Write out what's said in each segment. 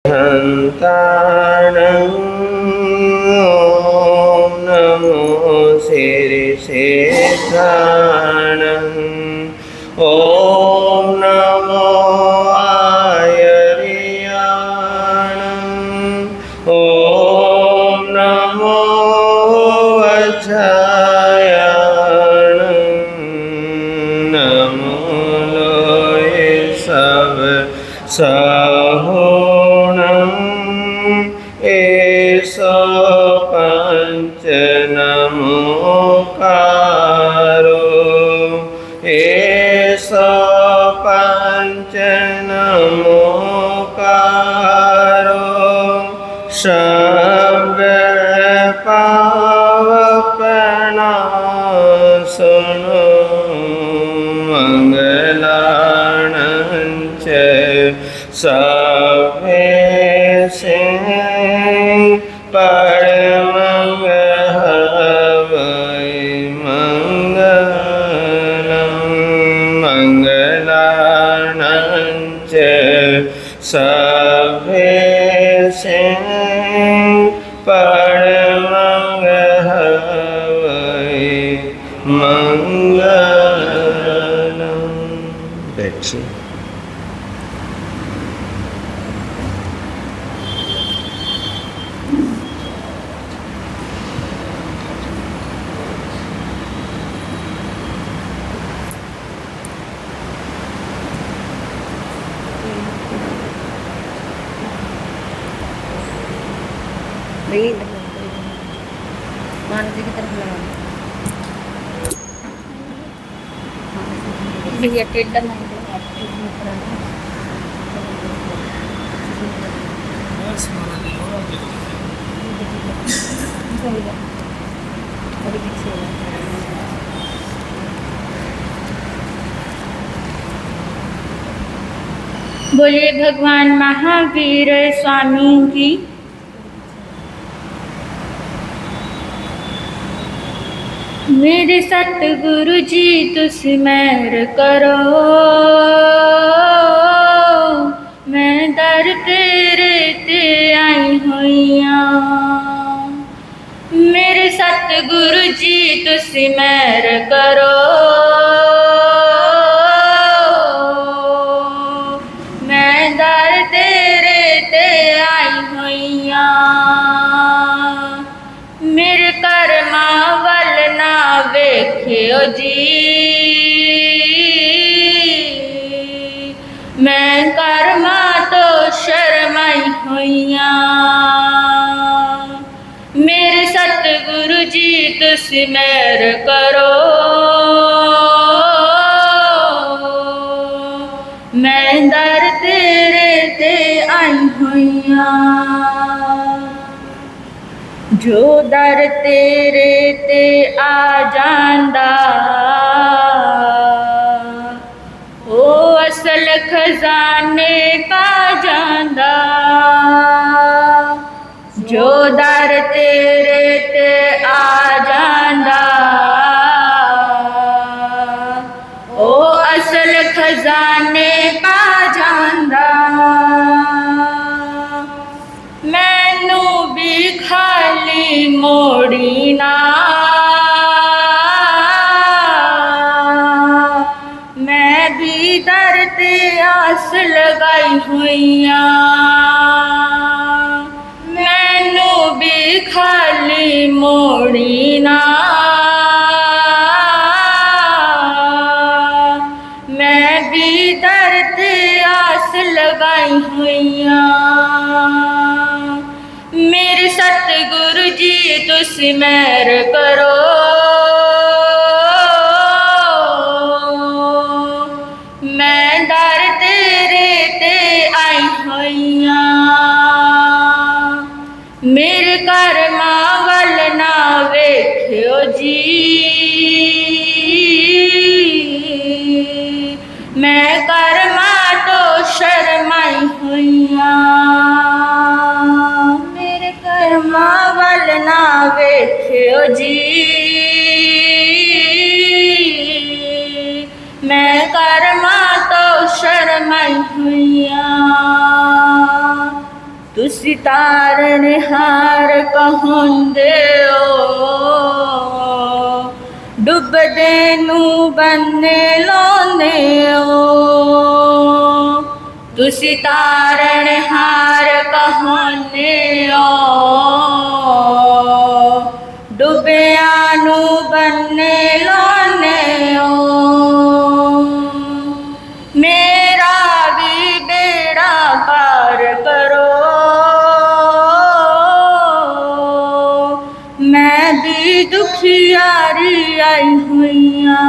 हन्ताणं ॐ नमो श्रीशेषाणं ॐ नमो आयर्याणं ॐ नमो वज्रायाणं नमो लोये सब सहोणं एषो पंच नमोकारो एषो पंच नमोकारो सर्व पावपनाशनो मंगलाणं च सर्वेशे परमंगलवै मंगलं मंगलाणं च सर्वेशे परमंगलवै मंगलं। That's it. मानसी की तरफ लगा भैया टेढ़ा नहीं बोलिए भगवान महावीर स्वामी की। मेरे सतगुरु जी तुस मेहर करो, मैं दर तेरे ते आई होइयां। मेरे सतगुरु जी तुस मेहर करो, मैं दर तेरे ते आई होइयां। मेरे कर्मा वल ना वेखियो जी, मैं कर्मा तो शर्माई होइयां। मेरे सतगुरु जी तुस मेहर करो, मैं दर तेरे ते आई होइयां। जो दर तेरे ते आ जांदा, ओ असल खजाने पा जांदा। जो दर तेरे ते आ जांदा, ओ असल खजाने पा जांदा। मैनू भी खाली मोड़ी ना, मैं भी दर ते आस लगाई हुइयां। मैनू भी खाली मोड़ी ना, मैं भी दर ते आस लगाई हुइयां। मेरे सतगुरु जी तुस मेहर करो, मैं दर तेरे ते आई होइयां। मेरे कर्मा वल ना वेखियो जी, मैं कर्मा तो शर्माई हुइयां। मेरे कर्मा वल ना वेखियो जी, मैं कर्मा तो शर्माई हुइयां। तुसी तारनहार कहंदे हो डुबदे नू बन्ने लाउंदे हो तुसी तारनहार कहंदे हो डुबिया नू बन्ने लाउंदे हो मेरा भी बेड़ा पार करो मैं भी दुखियारी आई हुईया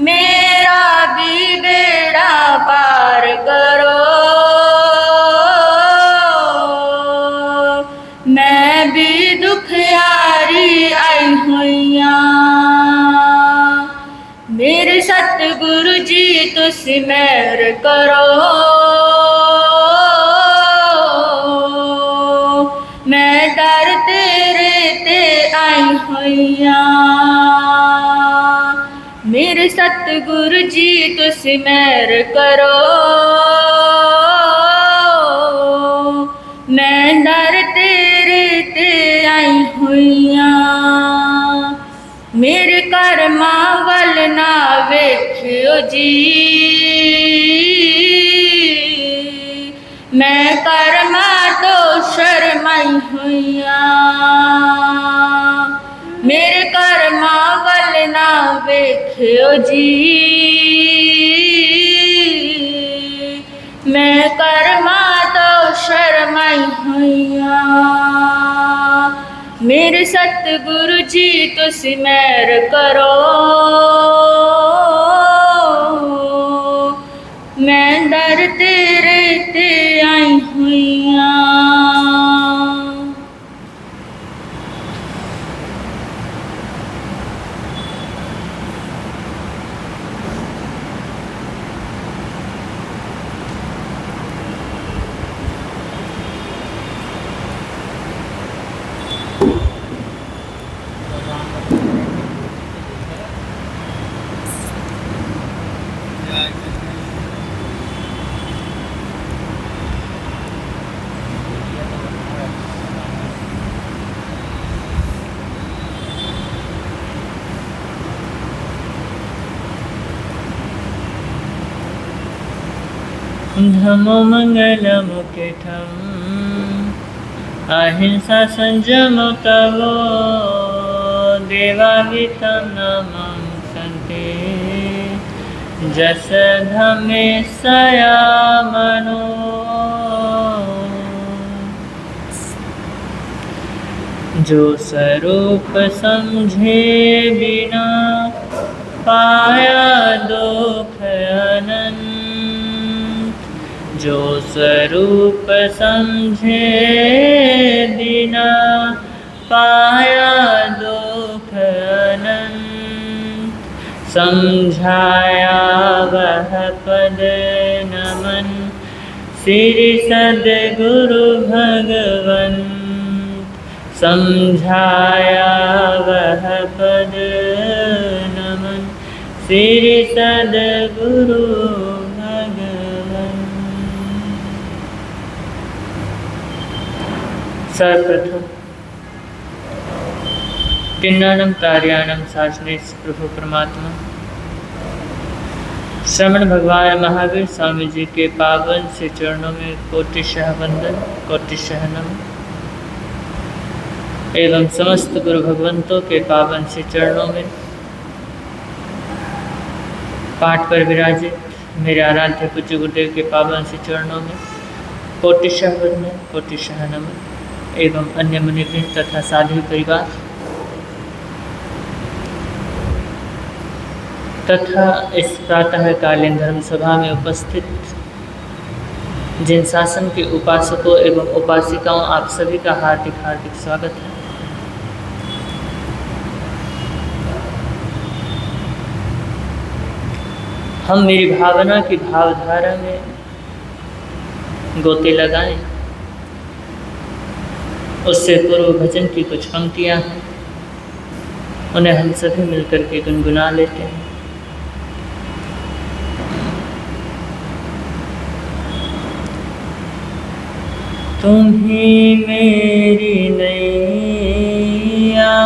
मेरा भी बेड़ा पार करो मैं भी दुखियारी आई हुईया मेरे सतगुरु जी तुस मेहर करो मैं दर तेरे ते आई हुईया मेरे सतगुरु जी तुस मेहर करो मैं दर तेरे ते आई हुईया मेरे कर्मा वल ना वेखियो जी मैं कर्मा तो शर्माई हुईया मेरे कर्मा वल ना वेखियो जी मैं कर्मा तो शर्माई हुईया मेरे सतगुरु जी तुस मेहर करो मैं दर तेरे ते आई हुईया धम्मो मंगलमुखितम् अहिंसा संयमो तवो देवावितं नमं सन्ते जस धम्मे सयामनो जो स्वरूप समझे बिना पाया दुख अनंत जो स्वरूप समझे बिना पाया दुख अनंत समझाया वह पद नमन श्री सद्गुरु भगवंत समझाया वह पद नमन श्री सद्गुरु सर्वप्रथम तिन्नानम कार्यानम शासने प्रभु परमात्मा श्रवण भगवान महावीर स्वामी जी के पावन से चरणों में कोटिशः वंदन कोटिशः नमन एवं समस्त गुरु भगवंतों के पावन से चरणों में पाठ पर विराजित मेरे आराध्य पूज्य गुरुदेव के पावन से चरणों में कोटिशः वंदन कोटिशः नमन एवं अन्य मुनिवृंद तथा साधु परिवार तथा इस प्रातःकालीन धर्म सभा में उपस्थित जिन शासन के उपासकों एवं उपासिकाओं आप सभी का हार्दिक हार्दिक स्वागत है। हम मेरी भावना की भावधारा में गोते लगाएं। उससे पूर्व भजन की कुछ पंक्तियां हैं, उन्हें हम सभी मिलकर के गुनगुना लेते हैं। तुम ही मेरी नैया,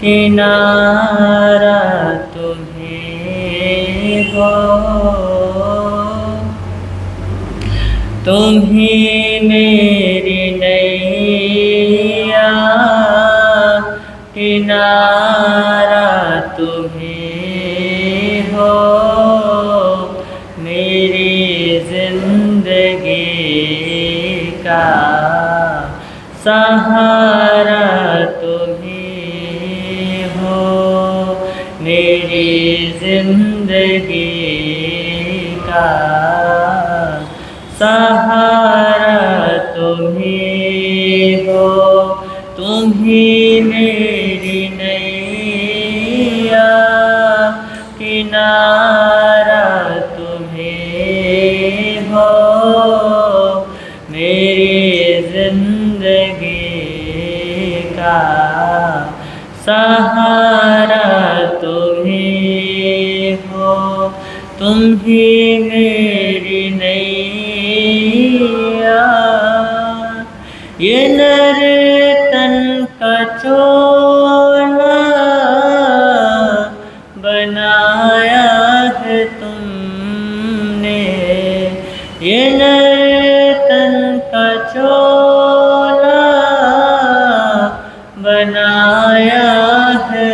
किनारा तुम्हें हो। तुम ही मेरी नैया, किनारा तुम्हें हो। मेरी जिंदगी का सहारा तुम्हें हो। मेरी जिंदगी का सहारा तुम्हें हो। तुम ही मेरी नैया, किनारा तुम्हें हो। मेरी जिंदगी का सहारा तुम्हें हो। तुम ही मेरी नैया। ये नर्तन का चोला बनाया है तुमने। ये नर्तन का चोला बनाया है।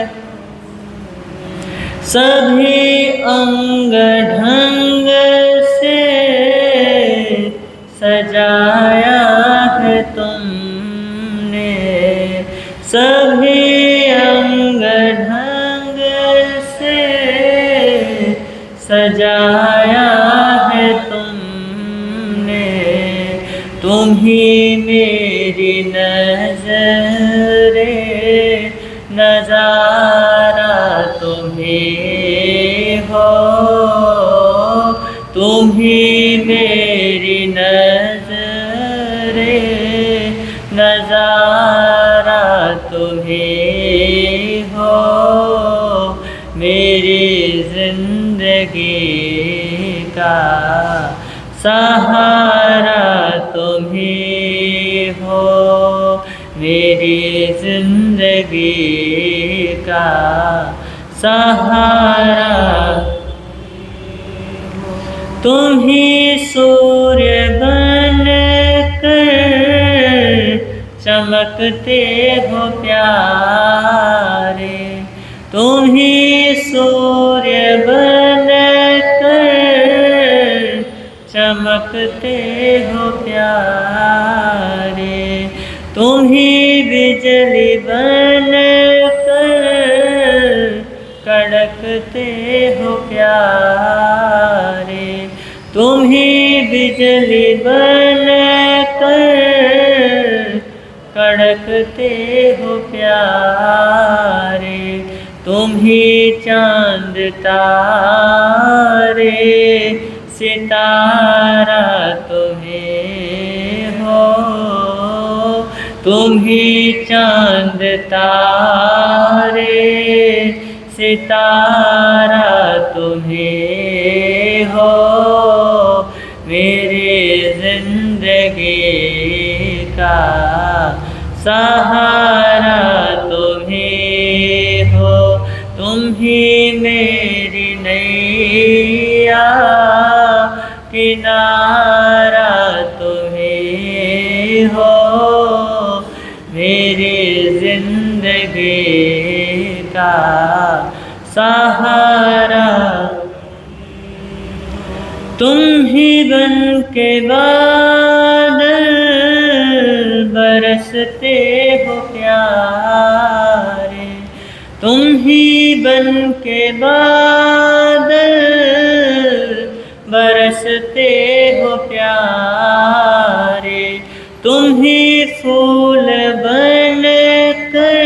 सभी अंग ढंग से सजाया है तुमने। सभी अंग ढंग से सजाया है तुमने। तुम ही मेरी नज़रे, नज़ारा तुम्हें हो। तुम ही मेरी नज़रे, नज़ारा तुम्हें हो। मेरी जिंदगी का सहारा तुम्हें हो। मेरी जिंदगी का सहारा। तुम ही सूर्य बन कर चमकते हो प्यारे। तुम ही सूर्य बन कर चमकते हो प्यारे। तुम ही बिजली बन कर कड़कते हो प्यारे। तुम ही बिजली बन कर कड़कते हो प्यारे। तुम ही चांद तारे, सितारा तुम्हें हो। तुम ही चांद तारे, सितारा तुम्हें हो। मेरी जिंदगी का सहारा तुम्हें हो। तुम ही मेरी नैया, किनारा तुम्हें हो। मेरी जिंदगी का सहारा। तुम ही बन के बादल बरसते हो प्यारे। तुम ही बन के बादल बरसते हो प्यारे। तुम ही फूल बन कर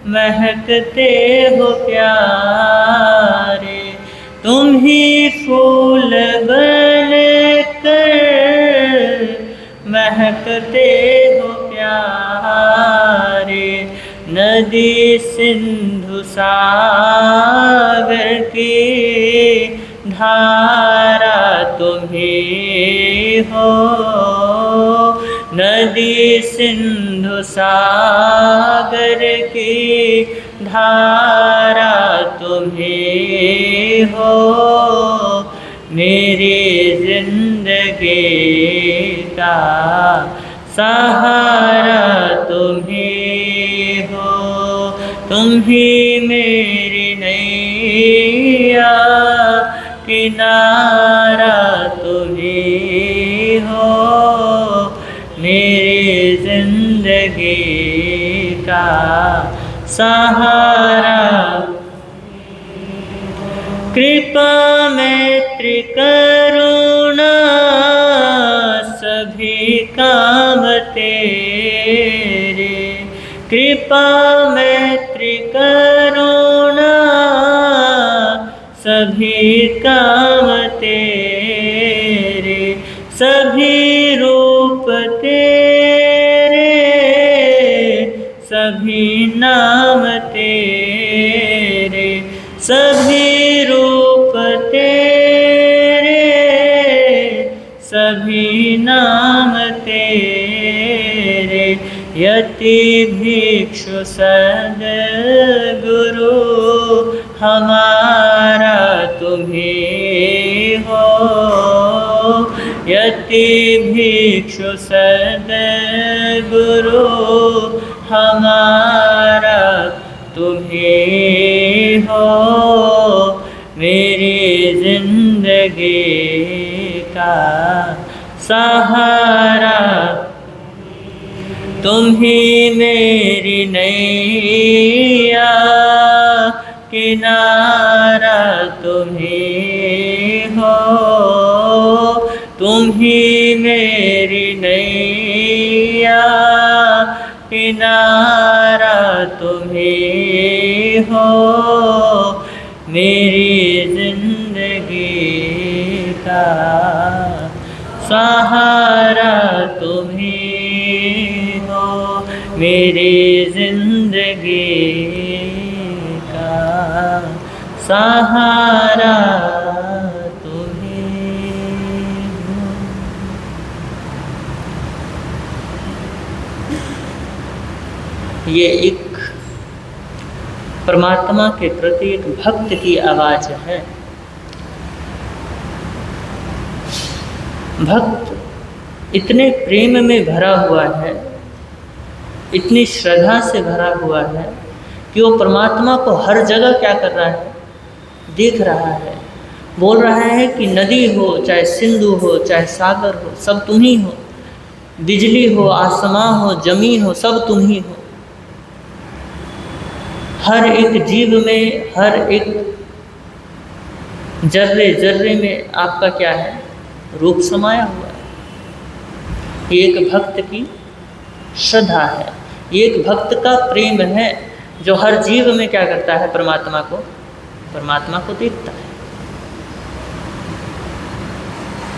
महकते हो प्यारे। तुम ही फूल बन कर महकते हो प्यारे। नदी सिंधु सागर की धारा तुम्हें ही हो, नदी सिंधु सागर की धारा तुम ही हो, मेरी जिंदगी का सहारा तुम ही हो, तुम ही मेरी नैया, किनारा तुम ही हो, मेरी जिंदगी का सहारा। कृपा मैत्री करुणा सभी काम तेरे, कृपा मैत्री करुणा सभी काम तेरे, सभी रूप तेरे, सभी नाम तेरे, सभी रूप तेरे, सभी नाम तेरे, यति भिक्षु सद्गुरु हमारा तुम्ही हो, यति भिक्षु सद्गुरु हमारा तुम्ही हो, मेरी जिंदगी का सहारा, तुम ही मेरी नैया, किनारा तुम ही हो, तुम ही मेरी नैया, किनारा तुम ही हो, मेरी जिंदगी का सहारा तुम ही हो, मेरी जिंदगी का सहारा तुम ही हो। ये एक परमात्मा के प्रति एक भक्त की आवाज है। भक्त इतने प्रेम में भरा हुआ है, इतनी श्रद्धा से भरा हुआ है कि वो परमात्मा को हर जगह क्या कर रहा है, देख रहा है, बोल रहा है कि नदी हो, चाहे सिंधु हो, चाहे सागर हो, सब तुम ही हो, बिजली हो, आसमां हो, जमीन हो, सब तुम ही हो। हर एक जीव में, हर एक जर्रे जर्रे में आपका क्या है, रूप समाया हुआ है। ये एक भक्त की श्रद्धा है, ये एक भक्त का प्रेम है जो हर जीव में क्या करता है, परमात्मा को देखता है।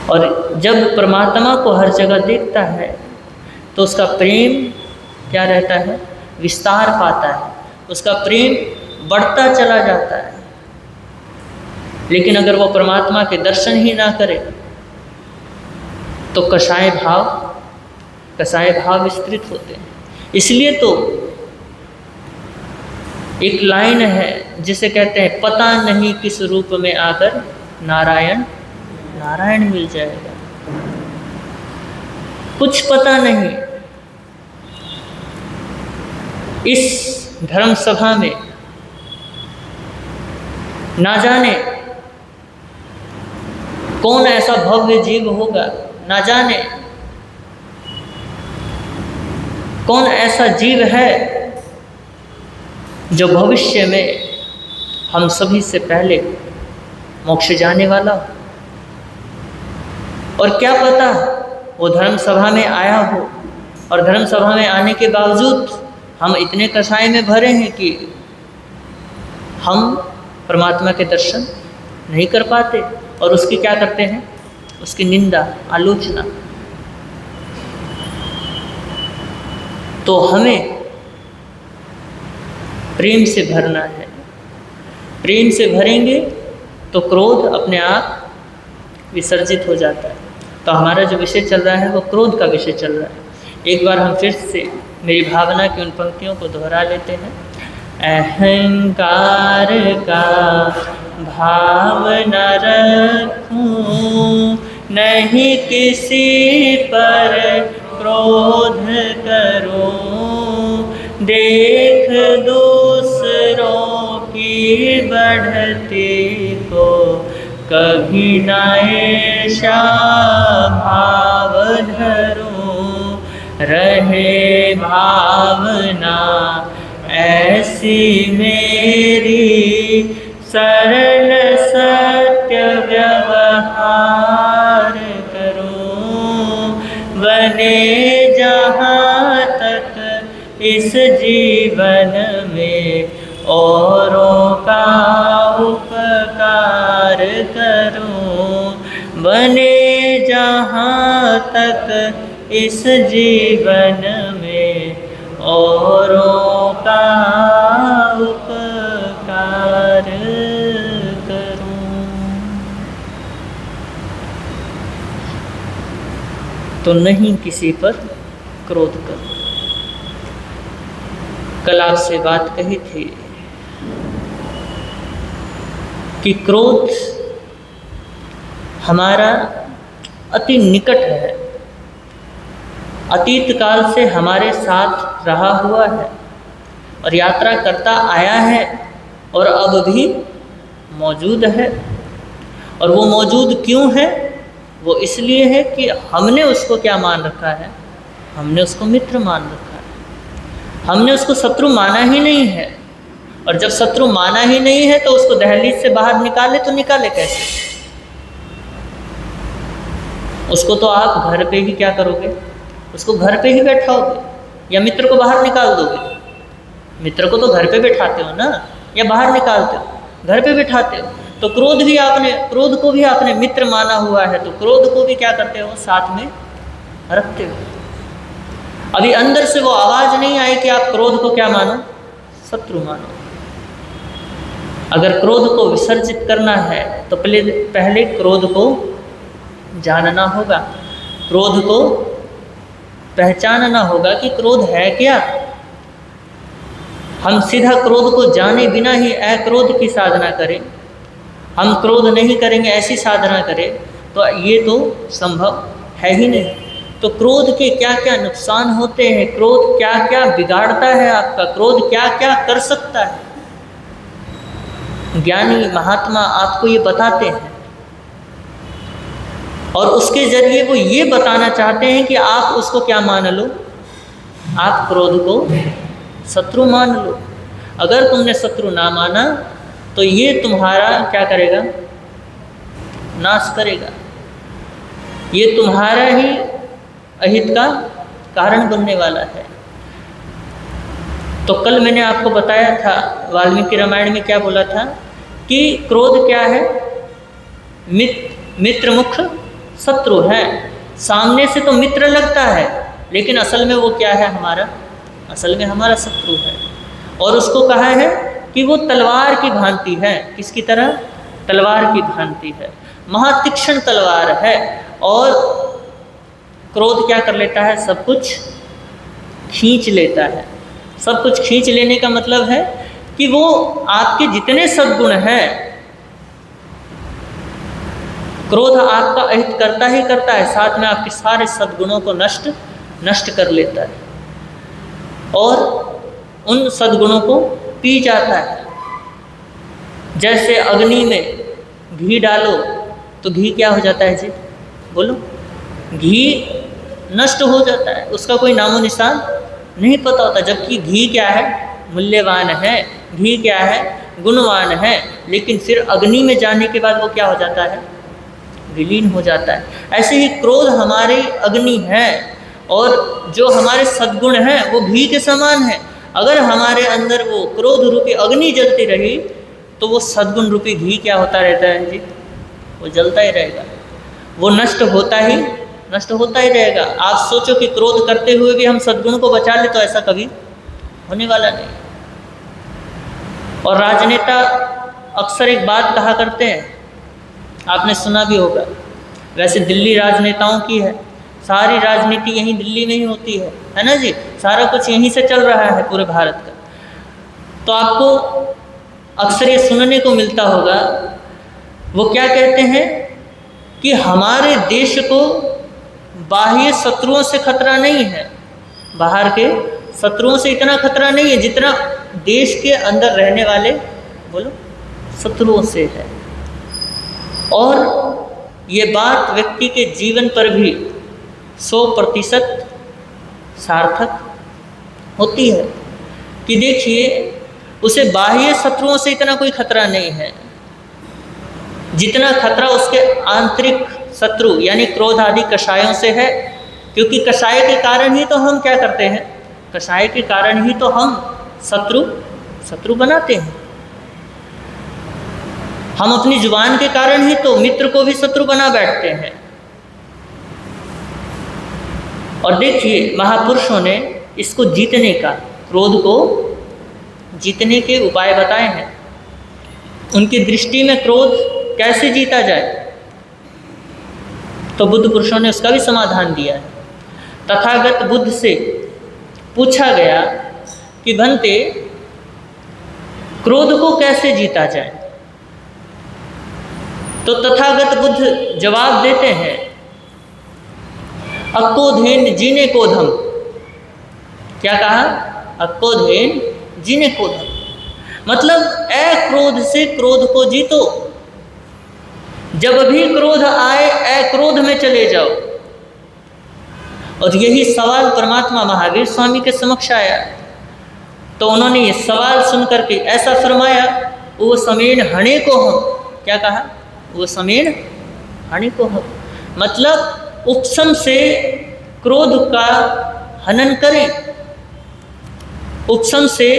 और जब परमात्मा को हर जगह देखता है तो उसका प्रेम क्या रहता है, विस्तार पाता है, उसका प्रेम बढ़ता चला जाता है। लेकिन अगर वो परमात्मा के दर्शन ही ना करे तो कसाय भाव विस्तृत होते हैं। इसलिए तो एक लाइन है जिसे कहते हैं, पता नहीं किस रूप में आकर नारायण मिल जाएगा। कुछ पता नहीं इस धर्म सभा में, ना जाने कौन ऐसा भव्य जीव होगा, ना जाने कौन ऐसा जीव है जो भविष्य में हम सभी से पहले मोक्ष जाने वाला हो। और क्या पता वो धर्म सभा में आया हो और धर्म सभा में आने के बावजूद हम इतने कसाय में भरे हैं कि हम परमात्मा के दर्शन नहीं कर पाते और उसकी क्या करते हैं, उसकी निंदा, आलोचना। तो हमें प्रेम से भरना है। प्रेम से भरेंगे तो क्रोध अपने आप विसर्जित हो जाता है। तो हमारा जो विषय चल रहा है वो क्रोध का विषय चल रहा है। एक बार हम फिर से मेरी भावना की उन पंक्तियों को दोहरा लेते हैं। अहंकार का भाव न रखूं, नहीं किसी पर क्रोध करूं, देख दूसरों की बढ़ती को कभी न ऐसा भाव धरूं, रहे भावना ऐसी मेरी, सरल सत्य व्यवहार करूं, बने जहाँ तक इस जीवन में औरों का उपकार करूं, बने जहाँ तक इस जीवन में औरों का उपकार करूं। तो नहीं किसी पर क्रोध करूं। कल आपसे बात कही थी कि क्रोध हमारा अति निकट है, अतीत काल से हमारे साथ रहा हुआ है और यात्रा करता आया है और अब भी मौजूद है। और वो मौजूद क्यों है? वो इसलिए है कि हमने उसको क्या मान रखा है? हमने उसको मित्र मान रखा है, हमने उसको शत्रु माना ही नहीं है। और जब शत्रु माना ही नहीं है तो उसको दहलीज से बाहर निकाले तो निकाले कैसे? उसको तो आप घर पे ही क्या करोगे? उसको घर पे ही बैठाओगे या मित्र को बाहर निकाल दोगे? मित्र को तो घर पे बैठाते हो ना, या बाहर निकालते हो? घर पे बैठाते हो। तो क्रोध को भी आपने मित्र माना हुआ है, तो क्रोध को भी क्या करते हो? साथ में रखते हो। अभी अंदर से वो आवाज नहीं आई कि आप क्रोध को क्या मानो? शत्रु मानो। अगर क्रोध को विसर्जित करना है तो पहले क्रोध को जानना होगा, क्रोध को पहचानना होगा कि क्रोध है क्या। हम सीधा क्रोध को जाने बिना ही अक्रोध की साधना करें, हम क्रोध नहीं करेंगे ऐसी साधना करें, तो ये तो संभव है ही नहीं। तो क्रोध के क्या क्या नुकसान होते हैं, क्रोध क्या क्या बिगाड़ता है आपका, क्रोध क्या क्या कर सकता है, ज्ञानी महात्मा आपको ये बताते हैं। और उसके जरिए वो ये बताना चाहते हैं कि आप उसको क्या मान लो? आप क्रोध को शत्रु मान लो। अगर तुमने शत्रु ना माना तो ये तुम्हारा क्या करेगा? नाश करेगा। ये तुम्हारा ही अहित का कारण बनने वाला है। तो कल मैंने आपको बताया था, वाल्मीकि रामायण में क्या बोला था कि क्रोध क्या है? मित्र मुख शत्रु है। सामने से तो मित्र लगता है, लेकिन असल में वो क्या है? असल में हमारा शत्रु है। और उसको कहा है कि वो तलवार की भांति है। किसकी तरह? तलवार की भांति है, महातीक्ष्ण तलवार है। और क्रोध क्या कर लेता है? सब कुछ खींच लेता है। सब कुछ खींच लेने का मतलब है कि वो आपके जितने सद्गुण हैं, क्रोध आपका अहित करता ही करता है, साथ में आपके सारे सद्गुणों को नष्ट कर लेता है और उन सद्गुणों को पी जाता है। जैसे अग्नि में घी डालो तो घी क्या हो जाता है जी? बोलो। घी नष्ट हो जाता है, उसका कोई नामो निशान नहीं पता होता। जबकि घी क्या है? मूल्यवान है। घी क्या है? गुणवान है। लेकिन फिर अग्नि में जाने के बाद वो क्या हो जाता है? विलीन हो जाता है। ऐसे ही क्रोध हमारी अग्नि है और जो हमारे सद्गुण हैं वो घी के समान है। अगर हमारे अंदर वो क्रोध रूपी अग्नि जलती रही तो वो सद्गुण रूपी घी क्या होता रहता है जी? वो जलता ही रहेगा, वो नष्ट होता ही रहेगा। आप सोचो कि क्रोध करते हुए भी हम सद्गुण को बचा ले, तो ऐसा कभी होने वाला नहीं। और राजनेता अक्सर एक बात कहा करते हैं, आपने सुना भी होगा वैसे दिल्ली राजनेताओं की है, सारी राजनीति यहीं दिल्ली में ही होती है ना जी, सारा कुछ यहीं से चल रहा है पूरे भारत का। तो आपको अक्सर ये सुनने को मिलता होगा, वो क्या कहते हैं कि हमारे देश को बाह्य शत्रुओं से खतरा नहीं है, बाहर के शत्रुओं से इतना खतरा नहीं है जितना देश के अंदर रहने वाले बोलो शत्रुओं से है। और ये बात व्यक्ति के जीवन पर भी 100% सार्थक होती है कि देखिए उसे बाह्य शत्रुओं से इतना कोई खतरा नहीं है जितना खतरा उसके आंतरिक शत्रु यानी क्रोध आदि कषायों से है। क्योंकि कषाय के कारण ही तो हम क्या करते हैं, कषाय के कारण ही तो हम शत्रु बनाते हैं। हम अपनी जुबान के कारण ही तो मित्र को भी शत्रु बना बैठते हैं। और देखिए महापुरुषों ने इसको जीतने का, क्रोध को जीतने के उपाय बताए हैं। उनकी दृष्टि में क्रोध कैसे जीता जाए, तो बुद्ध पुरुषों ने उसका भी समाधान दिया है। तथागत बुद्ध से पूछा गया कि भंते क्रोध को कैसे जीता जाए, तो तथागत बुद्ध जवाब देते हैं, अक्कोधेन जीने कोधम। क्या कहा? अक्कोधेन जीने कोधम, मतलब अक्रोध से क्रोध को जीतो। जब भी क्रोध आए अक्रोध में चले जाओ। और यही सवाल परमात्मा महावीर स्वामी के समक्ष आया, तो उन्होंने ये सवाल सुन करके ऐसा फरमाया, वो समेण हणे को हम। क्या कहा? वो समेण हणे को हम, मतलब उपशम से क्रोध का हनन करें, उपशम से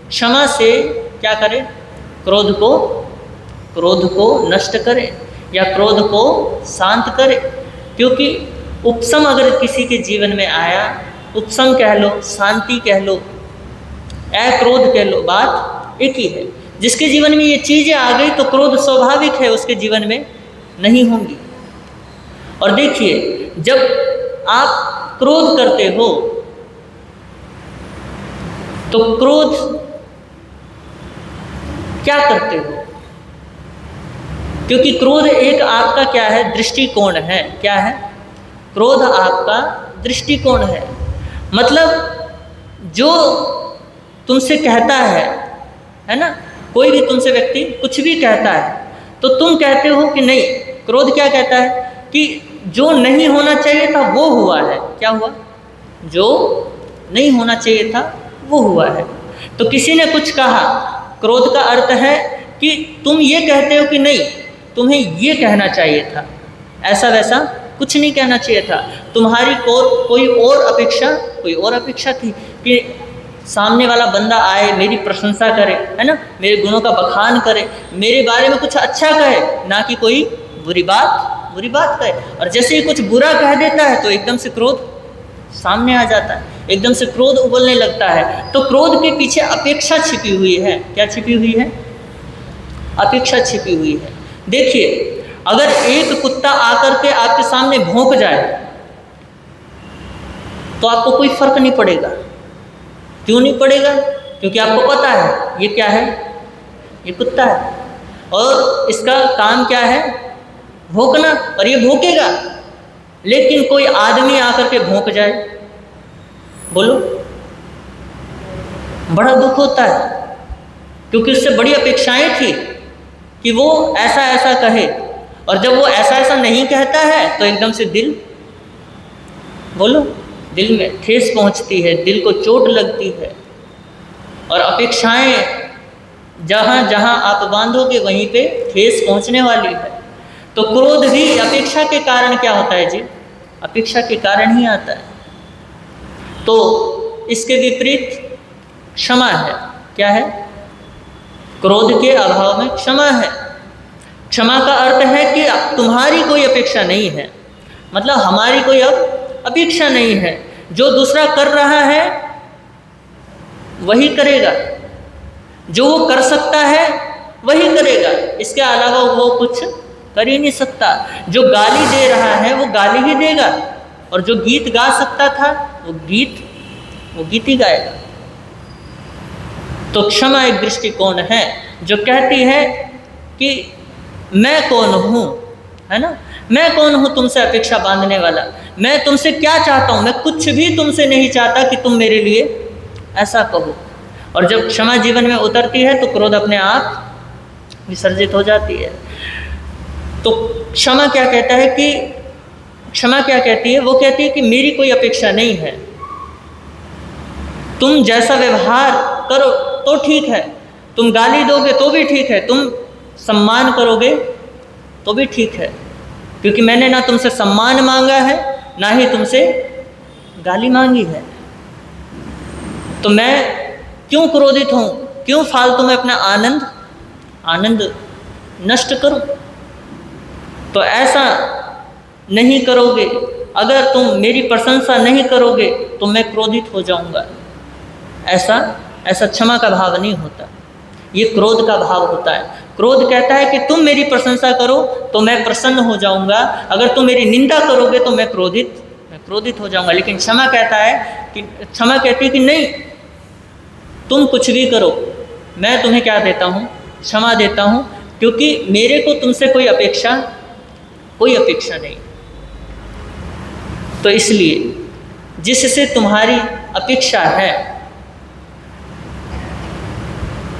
क्षमा से क्या करें, क्रोध को नष्ट करें या क्रोध को शांत करें। क्योंकि उपशम अगर किसी के जीवन में आया, उपशम कह लो, शांति कह लो, अक्रोध कह लो, बात एक ही है। जिसके जीवन में ये चीज़ें आ गई तो क्रोध स्वाभाविक है उसके जीवन में नहीं होंगी। और देखिए जब आप क्रोध करते हो तो क्रोध क्या करते हो, क्योंकि क्रोध एक आपका क्या है, दृष्टिकोण है। क्या है? क्रोध आपका दृष्टिकोण है। मतलब जो तुमसे कहता है ना, कोई भी तुमसे व्यक्ति कुछ भी कहता है तो तुम कहते हो कि नहीं। क्रोध क्या कहता है कि जो नहीं होना चाहिए था वो हुआ है। क्या हुआ? जो नहीं होना चाहिए था वो हुआ है। तो किसी ने कुछ कहा, क्रोध का अर्थ है कि तुम ये कहते हो कि नहीं, तुम्हें ये कहना चाहिए था, ऐसा वैसा कुछ नहीं कहना चाहिए था। तुम्हारी कोई और अपेक्षा थी कि सामने वाला बंदा आए, मेरी प्रशंसा करे, है ना, मेरे गुणों का बखान करे, मेरे बारे में कुछ अच्छा कहे, ना कि कोई बुरी बात कहे। और जैसे ही कुछ बुरा कह देता है तो एकदम से क्रोध सामने आ जाता है, एकदम से क्रोध उबलने लगता है। तो क्रोध के पीछे अपेक्षा छिपी हुई है। क्या छिपी हुई है? अपेक्षा छिपी हुई है। देखिए अगर एक कुत्ता आकर के आपके सामने भौंक जाए तो आपको कोई फर्क नहीं पड़ेगा। क्यों नहीं पड़ेगा? क्योंकि आपको पता है ये क्या है, ये कुत्ता है और इसका काम क्या है, भौंकना, और ये भौंकेगा। लेकिन कोई आदमी आकर के भौंक जाए, बोलो, बड़ा दुख होता है, क्योंकि उससे बड़ी अपेक्षाएं थी कि वो ऐसा ऐसा कहे, और जब वो ऐसा ऐसा नहीं कहता है तो एकदम से दिल, बोलो, दिल में ठेस पहुंचती है, दिल को चोट लगती है। और अपेक्षाएं जहाँ जहाँ आप बांधोगे वहीं पे ठेस पहुंचने वाली है। तो क्रोध भी अपेक्षा के कारण क्या होता है जी? अपेक्षा के कारण ही आता है। तो इसके विपरीत क्षमा है। क्या है? क्रोध के अभाव में क्षमा है। क्षमा का अर्थ है कि तुम्हारी कोई अपेक्षा नहीं है, मतलब हमारी कोई अब अपेक्षा नहीं है। जो दूसरा कर रहा है वही करेगा, जो वो कर सकता है वही करेगा, इसके अलावा वो कुछ कर ही नहीं सकता। जो गाली दे रहा है वो गाली ही देगा, और जो गीत गा सकता था वो गीत ही गाएगा। तो क्षमा एक दृष्टिकोण है जो कहती है कि मैं कौन हूँ, है ना, मैं कौन हूँ तुमसे अपेक्षा बांधने वाला, मैं तुमसे क्या चाहता हूँ, मैं कुछ भी तुमसे नहीं चाहता कि तुम मेरे लिए ऐसा कहो। और जब क्षमा जीवन में उतरती है तो क्रोध अपने आप विसर्जित हो जाती है। तो क्षमा क्या कहता है कि क्षमा क्या कहती है, वो कहती है कि मेरी कोई अपेक्षा नहीं है, तुम जैसा व्यवहार करो तो ठीक है, तुम गाली दोगे तो भी ठीक है, तुम सम्मान करोगे तो भी ठीक है, क्योंकि मैंने ना तुमसे सम्मान मांगा है ना ही तुमसे गाली मांगी है। तो मैं क्यों क्रोधित हूँ, क्यों फालतू में अपना आनंद नष्ट करूं। तो ऐसा नहीं करोगे, अगर तुम मेरी प्रशंसा नहीं करोगे तो मैं क्रोधित हो जाऊंगा। ऐसा क्षमा का भाव नहीं होता, ये क्रोध का भाव होता है। क्रोध कहता है कि तुम मेरी प्रशंसा करो तो मैं प्रसन्न हो जाऊंगा, अगर तुम मेरी निंदा करोगे तो मैं क्रोधित हो जाऊंगा। लेकिन क्षमा क्षमा कहती है कि नहीं, तुम कुछ भी करो, मैं तुम्हें क्या देता हूँ, क्षमा देता हूँ, क्योंकि मेरे को तुमसे कोई अपेक्षा नहीं। तो इसलिए जिससे तुम्हारी अपेक्षा है,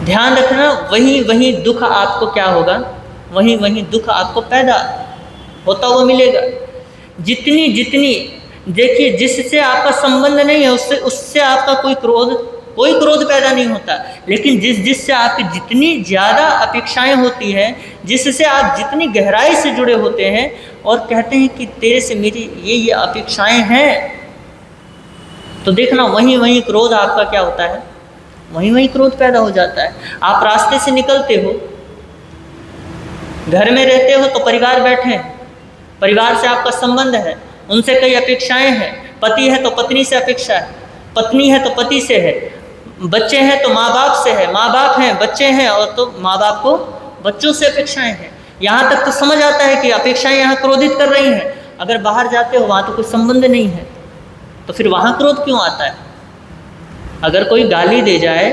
ध्यान रखना, वही दुख आपको क्या होगा, वही दुख आपको पैदा होता हुआ मिलेगा। जितनी देखिए, जिससे आपका संबंध नहीं है उससे आपका कोई क्रोध पैदा नहीं होता। लेकिन जिससे आपकी जितनी ज़्यादा अपेक्षाएं होती हैं, जिससे आप जितनी गहराई से जुड़े होते हैं और कहते हैं कि तेरे से मेरी ये अपेक्षाएं हैं, तो देखना वही क्रोध आपका क्या होता है, वही क्रोध पैदा हो जाता है। आप रास्ते से निकलते हो, घर में रहते हो तो परिवार बैठे हैं, परिवार से आपका संबंध है, उनसे कई अपेक्षाएं हैं। पति है तो पत्नी से अपेक्षा है, पत्नी है तो पति से है, बच्चे हैं तो माँ बाप से है, माँ बाप हैं, बच्चे हैं और तो माँ बाप को बच्चों से अपेक्षाएं हैं। यहाँ तक तो समझ आता है कि अपेक्षाएं यहाँ क्रोधित कर रही हैं। अगर बाहर जाते हो वहाँ तो कोई संबंध नहीं है, तो फिर वहाँ क्रोध क्यों आता है? अगर कोई गाली दे जाए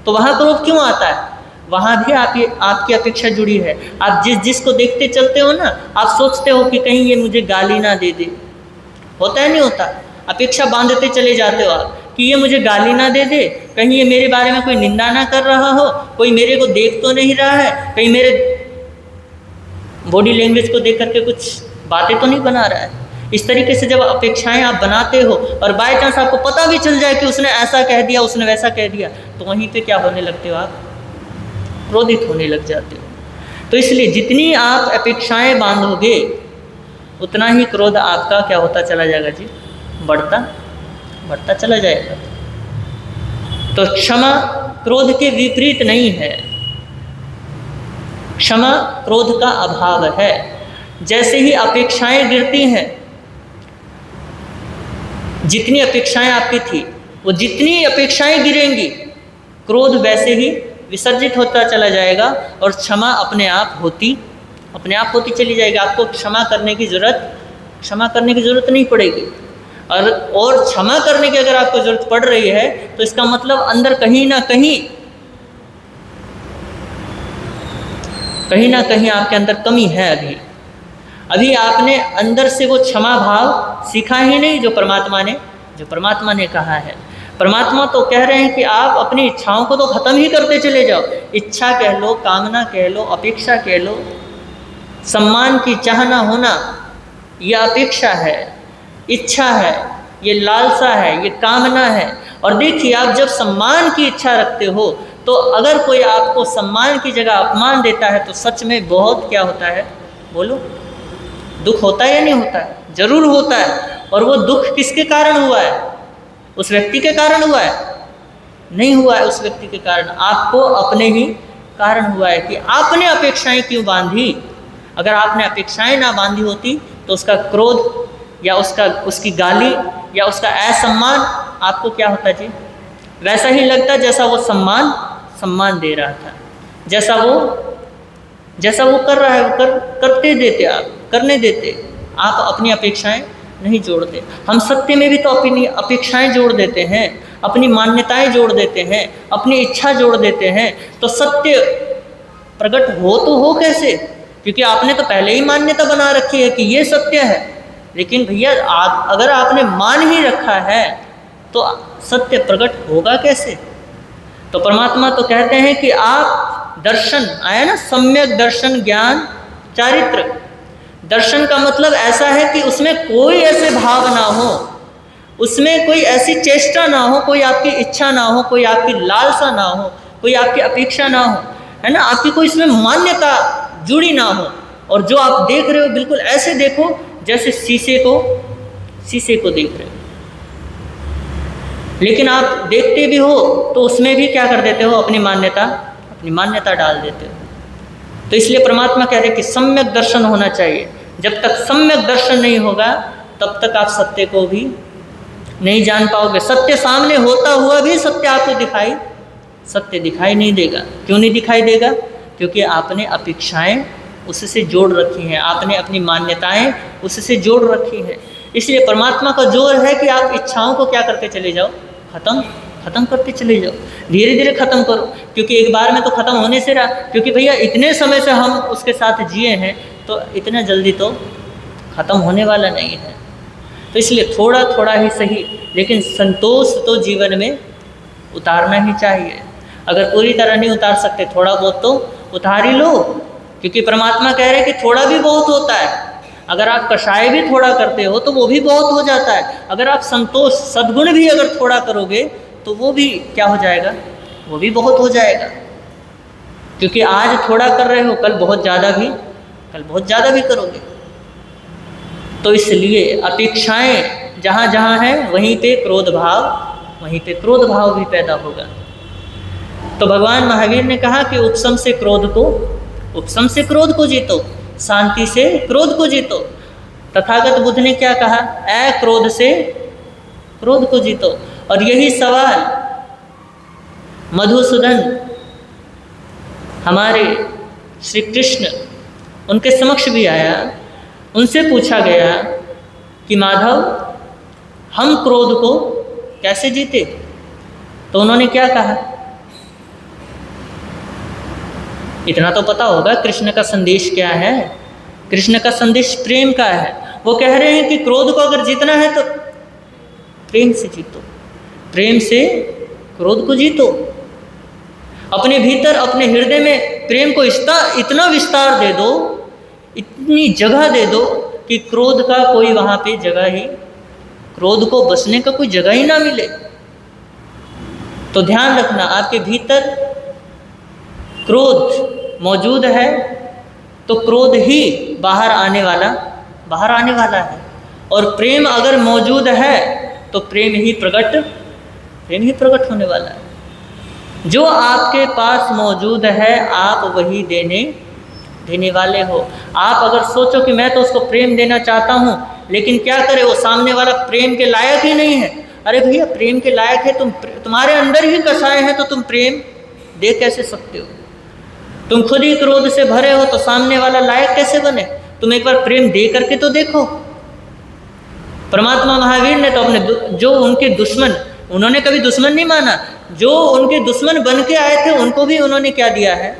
तो वहाँ क्रोध क्यों आता है? वहाँ भी आपकी अपेक्षा जुड़ी है। आप जिसको देखते चलते हो ना, आप सोचते हो कि कहीं ये मुझे गाली ना दे दे। होता है नहीं होता? अपेक्षा बांधते चले जाते हो आप कि ये मुझे गाली ना दे दे, कहीं ये मेरे बारे में कोई निंदा ना कर रहा हो, कोई मेरे को देख तो नहीं रहा है, कहीं मेरे बॉडी लैंग्वेज को देख करके कुछ बातें तो नहीं बना रहा है। इस तरीके से जब अपेक्षाएं आप बनाते हो और बाय चांस आपको पता भी चल जाए कि उसने ऐसा कह दिया, उसने वैसा कह दिया, तो वहीं पे क्या होने लगते हो आप? क्रोधित होने लग जाते हो। तो इसलिए जितनी आप अपेक्षाएं बांधोगे उतना ही क्रोध आपका क्या होता चला जाएगा जी? बढ़ता चला जाएगा। तो क्षमा क्रोध के विपरीत नहीं है, क्षमा क्रोध का अभाव है। जैसे ही अपेक्षाएं गिरती हैं, जितनी अपेक्षाएं आपकी थी वो जितनी अपेक्षाएं गिरेंगी, क्रोध वैसे ही विसर्जित होता चला जाएगा और क्षमा अपने आप होती चली जाएगी। आपको क्षमा करने की ज़रूरत नहीं पड़ेगी। और क्षमा करने की अगर आपको ज़रूरत पड़ रही है तो इसका मतलब अंदर कहीं ना कहीं आपके अंदर कमी है। अभी आपने अंदर से वो क्षमा भाव सीखा ही नहीं जो परमात्मा ने कहा है। परमात्मा तो कह रहे हैं कि आप अपनी इच्छाओं को तो ख़त्म ही करते चले जाओ। इच्छा कह लो, कामना कह लो, अपेक्षा कह लो। सम्मान की चाहना होना ये अपेक्षा है, इच्छा है, ये लालसा है, ये कामना है। और देखिए, आप जब सम्मान की इच्छा रखते हो तो अगर कोई आपको सम्मान की जगह अपमान देता है तो सच में बहुत क्या होता है, बोलो, दुख होता है या नहीं होता है? जरूर होता है। और वो दुख किसके कारण हुआ है? उस व्यक्ति के कारण हुआ है? नहीं हुआ है उस व्यक्ति के कारण, आपको अपने ही कारण हुआ है कि आपने अपेक्षाएं क्यों बांधी। अगर आपने अपेक्षाएं ना बांधी होती तो उसका क्रोध या उसकी गाली या उसका असम्मान आपको क्या होता जी? वैसा ही लगता जैसा वो सम्मान दे रहा था, जैसा वो जैसा वो कर रहा है वो करते देते, आप करने देते, आप अपनी अपेक्षाएं नहीं जोड़ते। हम सत्य में भी तो अपनी अपेक्षाएं जोड़ देते हैं, अपनी मान्यताएं जोड़ देते हैं, अपनी इच्छा जोड़ देते हैं। तो सत्य प्रकट हो तो हो कैसे? क्योंकि आपने तो पहले ही मान्यता बना रखी है कि ये सत्य है। लेकिन भैया अगर आपने मान ही रखा है तो सत्य प्रकट होगा कैसे? तो परमात्मा तो कहते हैं कि आप दर्शन, आया ना, सम्यक दर्शन ज्ञान चारित्र। दर्शन का मतलब ऐसा है कि उसमें कोई ऐसे भाव ना हो, उसमें कोई ऐसी चेष्टा ना हो, कोई आपकी इच्छा ना हो, कोई आपकी लालसा ना हो, कोई आपकी अपेक्षा ना हो, है ना, आपकी कोई इसमें मान्यता जुड़ी ना हो। और जो आप देख रहे हो बिल्कुल ऐसे देखो जैसे शीशे को देख रहे हो। लेकिन आप देखते भी हो तो उसमें भी क्या कर देते हो, अपनी मान्यता डाल देते हो। तो इसलिए परमात्मा कह रहे हैं कि सम्यक दर्शन होना चाहिए। जब तक सम्यक दर्शन नहीं होगा तब तक आप सत्य को भी नहीं जान पाओगे। सत्य सामने होता हुआ भी सत्य आपको सत्य दिखाई नहीं देगा। क्यों नहीं दिखाई देगा? क्योंकि आपने अपेक्षाएं उससे जोड़ रखी हैं, आपने अपनी मान्यताएं उससे जोड़ रखी हैं। इसलिए परमात्मा का जोर है कि आप इच्छाओं को क्या करते चले जाओ, खत्म करते चले जाओ, धीरे धीरे खत्म करो। क्योंकि एक बार में तो खत्म होने से रहा, क्योंकि भैया इतने समय से हम उसके साथ जिए हैं तो इतना जल्दी तो खत्म होने वाला नहीं है। तो इसलिए थोड़ा थोड़ा ही सही, लेकिन संतोष तो जीवन में उतारना ही चाहिए। अगर पूरी तरह नहीं उतार सकते, थोड़ा बहुत तो उतार ही लो। क्योंकि परमात्मा कह रहे हैं कि थोड़ा भी बहुत होता है। अगर आप कषाय भी थोड़ा करते हो तो वो भी बहुत हो जाता है। अगर आप संतोष सद्गुण भी अगर थोड़ा करोगे तो वो भी क्या हो जाएगा, वो भी बहुत हो जाएगा। क्योंकि आज थोड़ा कर रहे हो, कल बहुत ज़्यादा भी करोगे। तो इसलिए अपेक्षाएं जहाँ जहाँ हैं वहीं पे क्रोध भाव भी पैदा होगा। तो भगवान महावीर ने कहा कि उपशम से क्रोध को जीतो, शांति से क्रोध को जीतो। तथागत बुद्ध ने क्या कहा, अक्रोध से क्रोध को जीतो। और यही सवाल मधुसूदन हमारे श्री कृष्ण उनके समक्ष भी आया। उनसे पूछा गया कि माधव, हम क्रोध को कैसे जीते? तो उन्होंने क्या कहा? इतना तो पता होगा कृष्ण का संदेश क्या है। कृष्ण का संदेश प्रेम का है। वो कह रहे हैं कि क्रोध को अगर जीतना है तो प्रेम से जीतो, प्रेम से क्रोध को जीतो। अपने भीतर, अपने हृदय में प्रेम को इतना विस्तार दे दो, इतनी जगह दे दो कि क्रोध का कोई वहाँ पे क्रोध को बसने का कोई जगह ही ना मिले। तो ध्यान रखना, आपके भीतर क्रोध मौजूद है तो क्रोध ही बाहर आने वाला है। और प्रेम अगर मौजूद है तो प्रेम ही प्रकट होने वाला है। जो आपके पास मौजूद है आप वही देने वाले हो। आप अगर सोचो कि मैं तो उसको प्रेम देना चाहता हूँ, लेकिन क्या करे, वो सामने वाला प्रेम के लायक ही नहीं है। अरे भैया, प्रेम के लायक है, तुम्हारे अंदर ही कसाय है तो तुम प्रेम दे कैसे सकते हो? तुम खुद ही क्रोध से भरे हो तो सामने वाला लायक कैसे बने? तुम एक बार प्रेम दे करके तो देखो। परमात्मा महावीर ने तो अपने जो उनके दुश्मन, उन्होंने कभी दुश्मन नहीं माना, जो उनके दुश्मन बन के आए थे उनको भी उन्होंने क्या दिया है,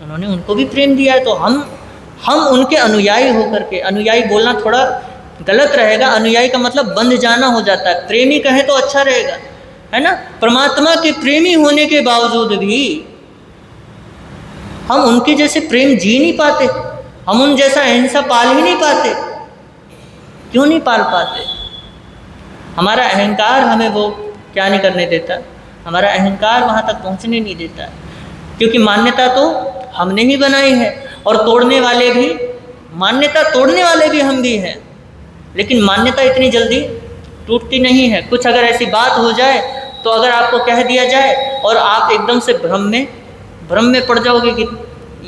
उन्होंने उनको भी प्रेम दिया है। तो हम उनके अनुयायी होकर के, अनुयायी बोलना थोड़ा गलत रहेगा, अनुयायी का मतलब बंध जाना हो जाता है, प्रेमी कहें तो अच्छा रहेगा, है ना। परमात्मा के प्रेमी होने के बावजूद भी हम उनके जैसे प्रेम जी नहीं पाते, हम उन जैसा अहिंसा पाल ही नहीं पाते। क्यों नहीं पाल पाते? हमारा अहंकार हमें वो क्या नहीं करने देता, हमारा अहंकार वहाँ तक पहुँचने नहीं देता, क्योंकि मान्यता तो हमने ही बनाई है और मान्यता तोड़ने वाले भी हम भी हैं। लेकिन मान्यता इतनी जल्दी टूटती नहीं है। कुछ अगर ऐसी बात हो जाए तो अगर आपको कह दिया जाए और आप एकदम से भ्रम में पड़ जाओगे कि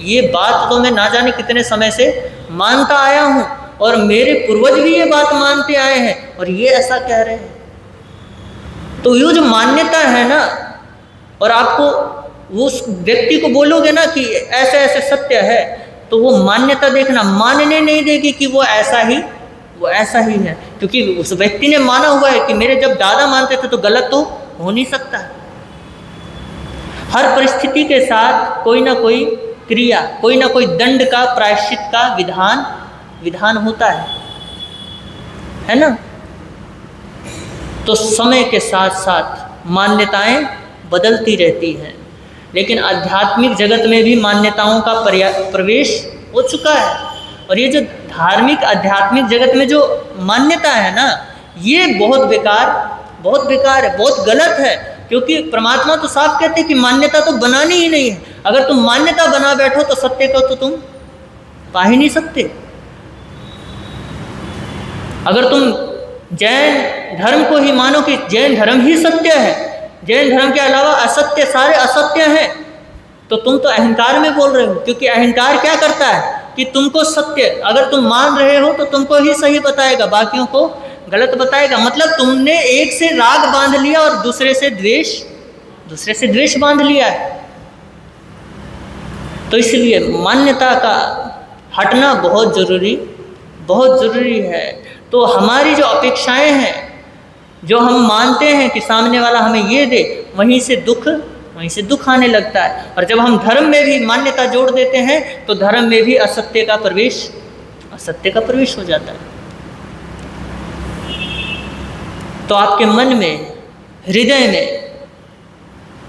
ये बात तो मैं ना जाने कितने समय से मानता आया हूँ और मेरे पूर्वज भी ये बात मानते आए हैं और ये ऐसा कह रहे हैं। तो ये जो मान्यता है ना, और आपको वो उस व्यक्ति को बोलोगे ना कि ऐसे ऐसे सत्य है, तो वो मान्यता देखना, मानने नहीं देगी कि वो ऐसा ही है, क्योंकि उस व्यक्ति ने माना हुआ है कि मेरे जब दादा मानते थे तो गलत तो हो नहीं सकता। हर परिस्थिति के साथ कोई ना कोई क्रिया, कोई ना कोई दंड का, प्रायश्चित का विधान होता है ना। तो समय के साथ साथ मान्यताएं बदलती रहती हैं, लेकिन आध्यात्मिक जगत में भी मान्यताओं का प्रवेश हो चुका है। और ये जो धार्मिक आध्यात्मिक जगत में जो मान्यता है ना, ये बहुत बेकार है, बहुत गलत है। क्योंकि परमात्मा तो साफ कहते हैं कि मान्यता तो बनानी ही नहीं है। अगर तुम मान्यता बना बैठो तो सत्य को तो तुम पा ही नहीं सकते। अगर तुम जैन धर्म को ही मानो कि जैन धर्म ही सत्य है, जैन धर्म के अलावा असत्य सारे असत्य हैं, तो तुम तो अहंकार में बोल रहे हो। क्योंकि अहंकार क्या करता है कि तुमको सत्य अगर तुम मान रहे हो तो तुमको ही सही बताएगा, बाकियों को गलत बताएगा। मतलब तुमने एक से राग बांध लिया और दूसरे से द्वेष बांध लिया है। तो इसलिए मान्यता का हटना बहुत ज़रूरी है। तो हमारी जो अपेक्षाएं हैं, जो हम मानते हैं कि सामने वाला हमें ये दे, वहीं से दुख आने लगता है। और जब हम धर्म में भी मान्यता जोड़ देते हैं तो धर्म में भी असत्य का प्रवेश हो जाता है। तो आपके मन में, हृदय में,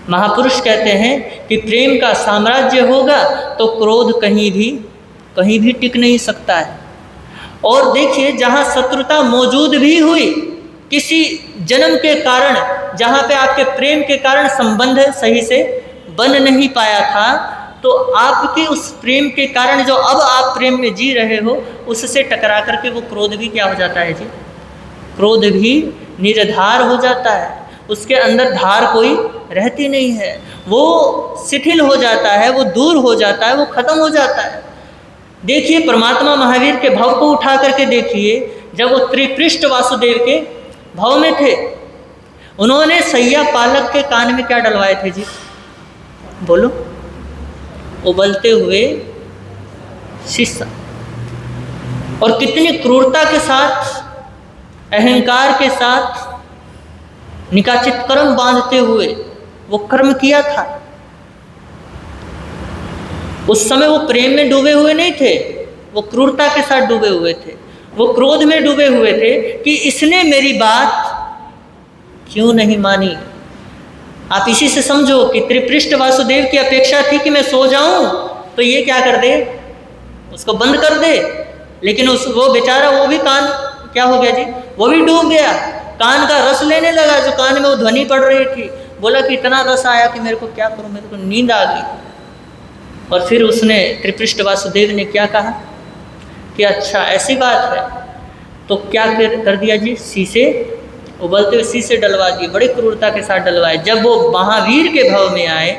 महापुरुष कहते हैं कि प्रेम का साम्राज्य होगा तो क्रोध कहीं भी टिक नहीं सकता है। और देखिए, जहाँ शत्रुता मौजूद भी हुई किसी जन्म के कारण, जहाँ पे आपके प्रेम के कारण संबंध सही से बन नहीं पाया था, तो आपकी उस प्रेम के कारण जो अब आप प्रेम में जी रहे हो, उससे टकरा करके वो क्रोध भी क्या हो जाता है जी? क्रोध भी निराधार हो जाता है। उसके अंदर धार कोई रहती नहीं है, वो शिथिल हो जाता है, वो दूर हो जाता है, वो खत्म हो जाता है। देखिए, परमात्मा महावीर के भाव को उठा करके देखिए, जब वो त्रिपृष्ठ वासुदेव के भाव में थे, उन्होंने सैया पालक के कान में क्या डलवाए थे जी? बोलो। उबलते हुए शीशा। और कितनी क्रूरता के साथ, अहंकार के साथ, निकाचित कर्म बांधते हुए वो कर्म किया था। उस समय वो प्रेम में डूबे हुए नहीं थे, वो क्रूरता के साथ डूबे हुए थे, वो क्रोध में डूबे हुए थे कि इसने मेरी बात क्यों नहीं मानी। आप इसी से समझो कि त्रिपृष्ठ वासुदेव की अपेक्षा थी कि मैं सो जाऊं तो ये क्या कर दे, उसको बंद कर दे। लेकिन वो बेचारा, वो भी कान क्या हो गया जी, वो भी डूब गया, कान का रस लेने लगा, जो कान में वो ध्वनि पड़ रही थी। बोला कि इतना रस आया कि मेरे को क्या करूं, मेरे को नींद आ गई। और फिर उसने, त्रिपृष्ठ वासुदेव ने क्या कहा कि अच्छा ऐसी बात है, तो क्या कर दिया जी, शीशे, उबलते हुए शीशे डलवा दिए, बड़ी क्रूरता के साथ डलवाए। जब वो महावीर के भाव में आए,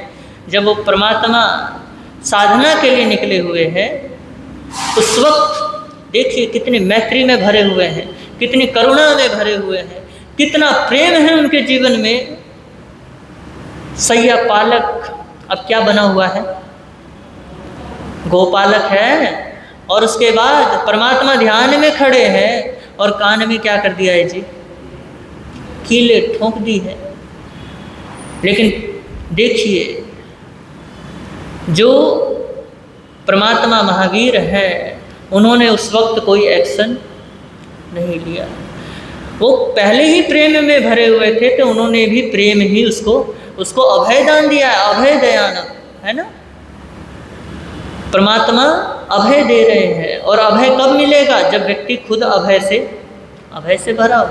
जब वो परमात्मा साधना के लिए निकले हुए हैं, उस वक्त देखिए कितनी मैत्री में भरे हुए हैं, कितनी करुणा में भरे हुए हैं, कितना प्रेम है उनके जीवन में। सैया पालक अब क्या बना हुआ है, गोपालक है। और उसके बाद परमात्मा ध्यान में खड़े हैं और कान में क्या कर दिया है जी, कीले ठोंक दी है। लेकिन देखिए, जो परमात्मा महावीर है, उन्होंने उस वक्त कोई एक्शन नहीं लिया। वो पहले ही प्रेम में भरे हुए थे, तो उन्होंने भी प्रेम ही उसको अभय दान दिया है, अभय दयान है ना। परमात्मा अभय दे रहे हैं। और अभय कब मिलेगा, जब व्यक्ति खुद अभय से भरा हो,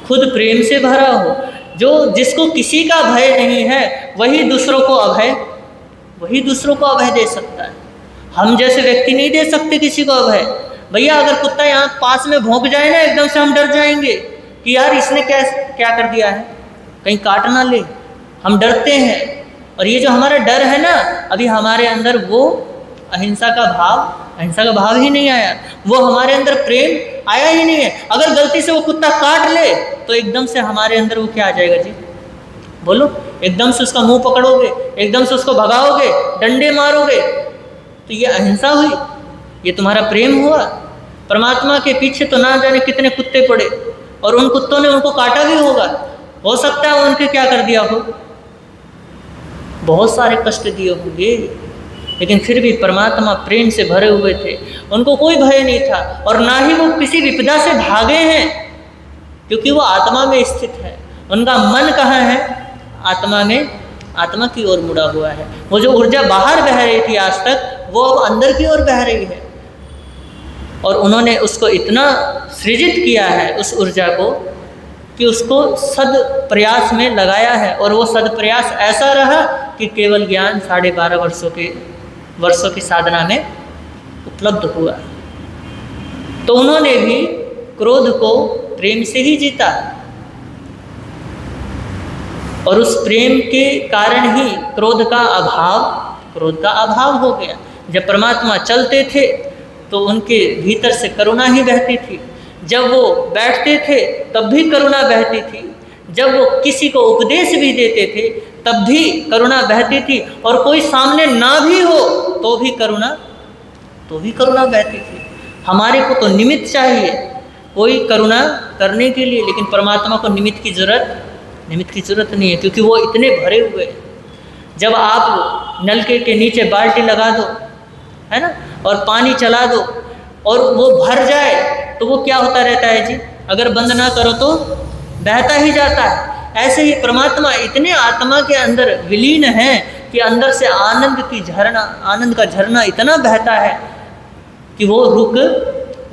खुद प्रेम से भरा हो। जिसको किसी का भय नहीं है, वही दूसरों को अभय दे सकता है। हम जैसे व्यक्ति नहीं दे सकते किसी को अभय। भैया, अगर कुत्ता यहाँ पास में भौंक जाए ना, एकदम से हम डर जाएंगे कि यार इसने क्या कर दिया है, कहीं काट ना ले, हम डरते हैं। और ये जो हमारा डर है ना, अभी हमारे अंदर वो अहिंसा का भाव ही नहीं आया, वो हमारे अंदर प्रेम आया ही नहीं है। अगर गलती से वो कुत्ता काट ले तो एकदम से हमारे अंदर वो क्या आ जाएगा जी, बोलो। एकदम से उसका मुंह पकड़ोगे, एकदम से उसको भगाओगे, डंडे मारोगे, तो ये अहिंसा हुई। ये तुम्हारा प्रेम हुआ? परमात्मा के पीछे तो ना जाने कितने कुत्ते पड़े, और उन कुत्तों ने उनको काटा भी होगा, हो सकता है उनके क्या कर दिया हो, बहुत सारे कष्ट दिए होंगे, लेकिन फिर भी परमात्मा प्रेम से भरे हुए थे, उनको कोई भय नहीं था, और ना ही वो किसी विपदा से भागे हैं, क्योंकि वो आत्मा में स्थित है। उनका मन कहाँ है? आत्मा में, आत्मा की ओर मुड़ा हुआ है। वो जो ऊर्जा बाहर बह रही थी आज तक, वो अब अंदर की ओर बह रही है, और उन्होंने उसको इतना सृजित किया है उस ऊर्जा को कि उसको सद प्रयास में लगाया है, और वो सद प्रयास ऐसा रहा कि केवल ज्ञान 12.5 वर्षों की साधना में उपलब्ध हुआ। तो उन्होंने भी क्रोध को प्रेम से ही जीता, और उस प्रेम के कारण ही क्रोध का अभाव हो गया। जब परमात्मा चलते थे तो उनके भीतर से करुणा ही बहती थी, जब वो बैठते थे तब भी करुणा बहती थी, जब वो किसी को उपदेश भी देते थे तब भी करुणा बहती थी, और कोई सामने ना भी हो तो भी करुणा बहती थी। हमारे को तो निमित्त चाहिए कोई करुणा करने के लिए, लेकिन परमात्मा को निमित्त की जरूरत नहीं है, क्योंकि वो इतने भरे हुए हैं। जब आप नलके के नीचे बाल्टी लगा दो, है ना, और पानी चला दो और वो भर जाए, तो वो क्या होता रहता है जी? अगर बंद ना करो तो बहता ही जाता है। ऐसे ही परमात्मा इतने आत्मा के अंदर विलीन है कि अंदर से आनंद का झरना इतना बहता है कि वो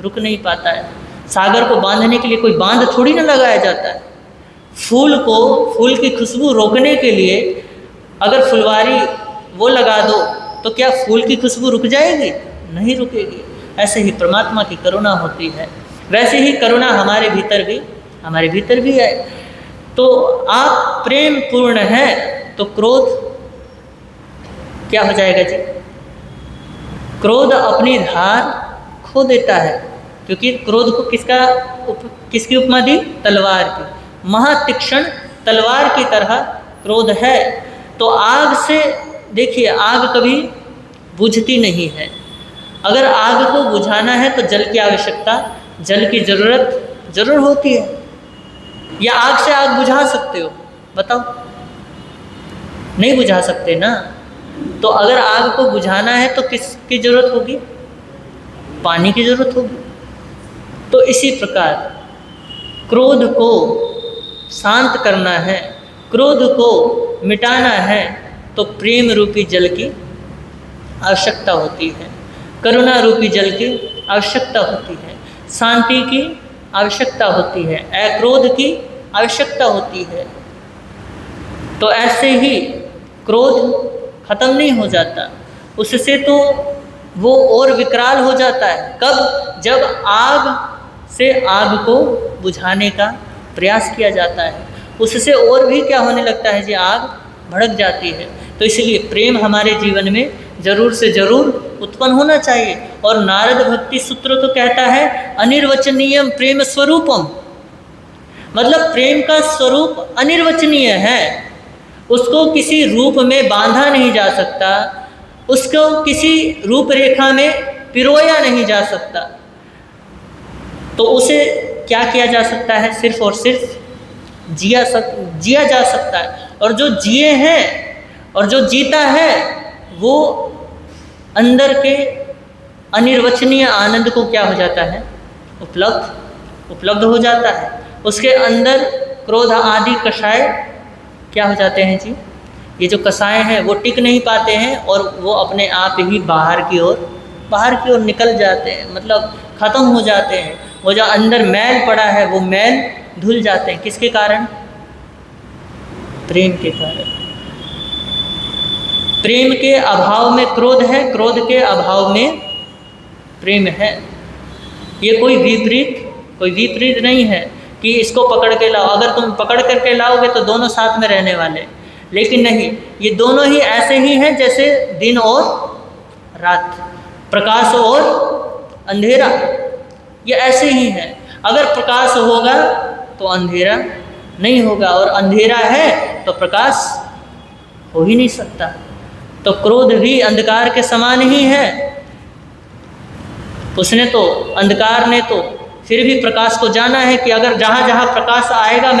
रुक नहीं पाता है। सागर को बांधने के लिए कोई बांध थोड़ी ना लगाया जाता है। फूल की खुशबू रोकने के लिए अगर फुलवारी वो लगा दो तो क्या फूल की खुशबू रुक जाएगी? नहीं रुकेगी। ऐसे ही परमात्मा की करुणा होती है, वैसे ही करुणा हमारे भीतर भी है। तो आप प्रेम पूर्ण है तो क्रोध क्या हो जाएगा जी? क्रोध अपनी धार खो देता है, क्योंकि क्रोध को किसकी उपमा दी? तलवार की। महातीक्ष्ण तलवार की तरह क्रोध है। तो आग से देखिए, आग कभी बुझती नहीं है। अगर आग को बुझाना है तो जल की आवश्यकता, जल की ज़रूरत ज़रूर होती है। या आग से आग बुझा सकते हो? बताओ, नहीं बुझा सकते ना। तो अगर आग को बुझाना है तो किसकी ज़रूरत होगी? पानी की ज़रूरत होगी। तो इसी प्रकार क्रोध को शांत करना है, क्रोध को मिटाना है, तो प्रेम रूपी जल की आवश्यकता होती है, करुणा रूपी जल की आवश्यकता होती है, शांति की आवश्यकता होती है, अक्रोध की आवश्यकता होती है। तो ऐसे ही क्रोध खत्म नहीं हो जाता, उससे तो वो और विकराल हो जाता है। कब? जब आग से आग को बुझाने का प्रयास किया जाता है, उससे और भी क्या होने लगता है जी? आग भड़क जाती है। तो इसलिए प्रेम हमारे जीवन में जरूर से जरूर उत्पन्न होना चाहिए। और नारद भक्ति सूत्र तो कहता है अनिर्वचनीयम प्रेम स्वरूपम, मतलब प्रेम का स्वरूप अनिर्वचनीय है, उसको किसी रूप में बांधा नहीं जा सकता, उसको किसी रूपरेखा में पिरोया नहीं जा सकता। तो उसे क्या किया जा सकता है? सिर्फ और सिर्फ जिया जा सकता है। और जो जिए हैं और जो जीता है वो अंदर के अनिर्वचनीय आनंद को क्या हो जाता है? उपलब्ध हो जाता है। उसके अंदर क्रोध आदि कषाय क्या हो जाते हैं जी? ये जो कषाय हैं वो टिक नहीं पाते हैं और वो अपने आप ही बाहर की ओर निकल जाते हैं, मतलब खत्म हो जाते हैं। वो जो अंदर मैल पड़ा है वो मैल धुल जाते हैं। किसके कारण? प्रेम के कारण। प्रेम के अभाव में क्रोध है, क्रोध के अभाव में प्रेम है। ये कोई विपरीत नहीं है कि इसको पकड़ के लाओ। अगर तुम पकड़ करके लाओगे तो दोनों साथ में रहने वाले, लेकिन नहीं, ये दोनों ही ऐसे ही हैं जैसे दिन और रात, प्रकाश और अंधेरा, ये ऐसे ही हैं। अगर प्रकाश होगा तो अंधेरा नहीं होगा, और अंधेरा है तो प्रकाश हो ही नहीं सकता। तो क्रोध भी अंधकार के समान ही है। उसने तो, अंधकार ने तो फिर भी प्रकाश को जाना है कि अगर जहाँ जहाँ प्रकाश आएगा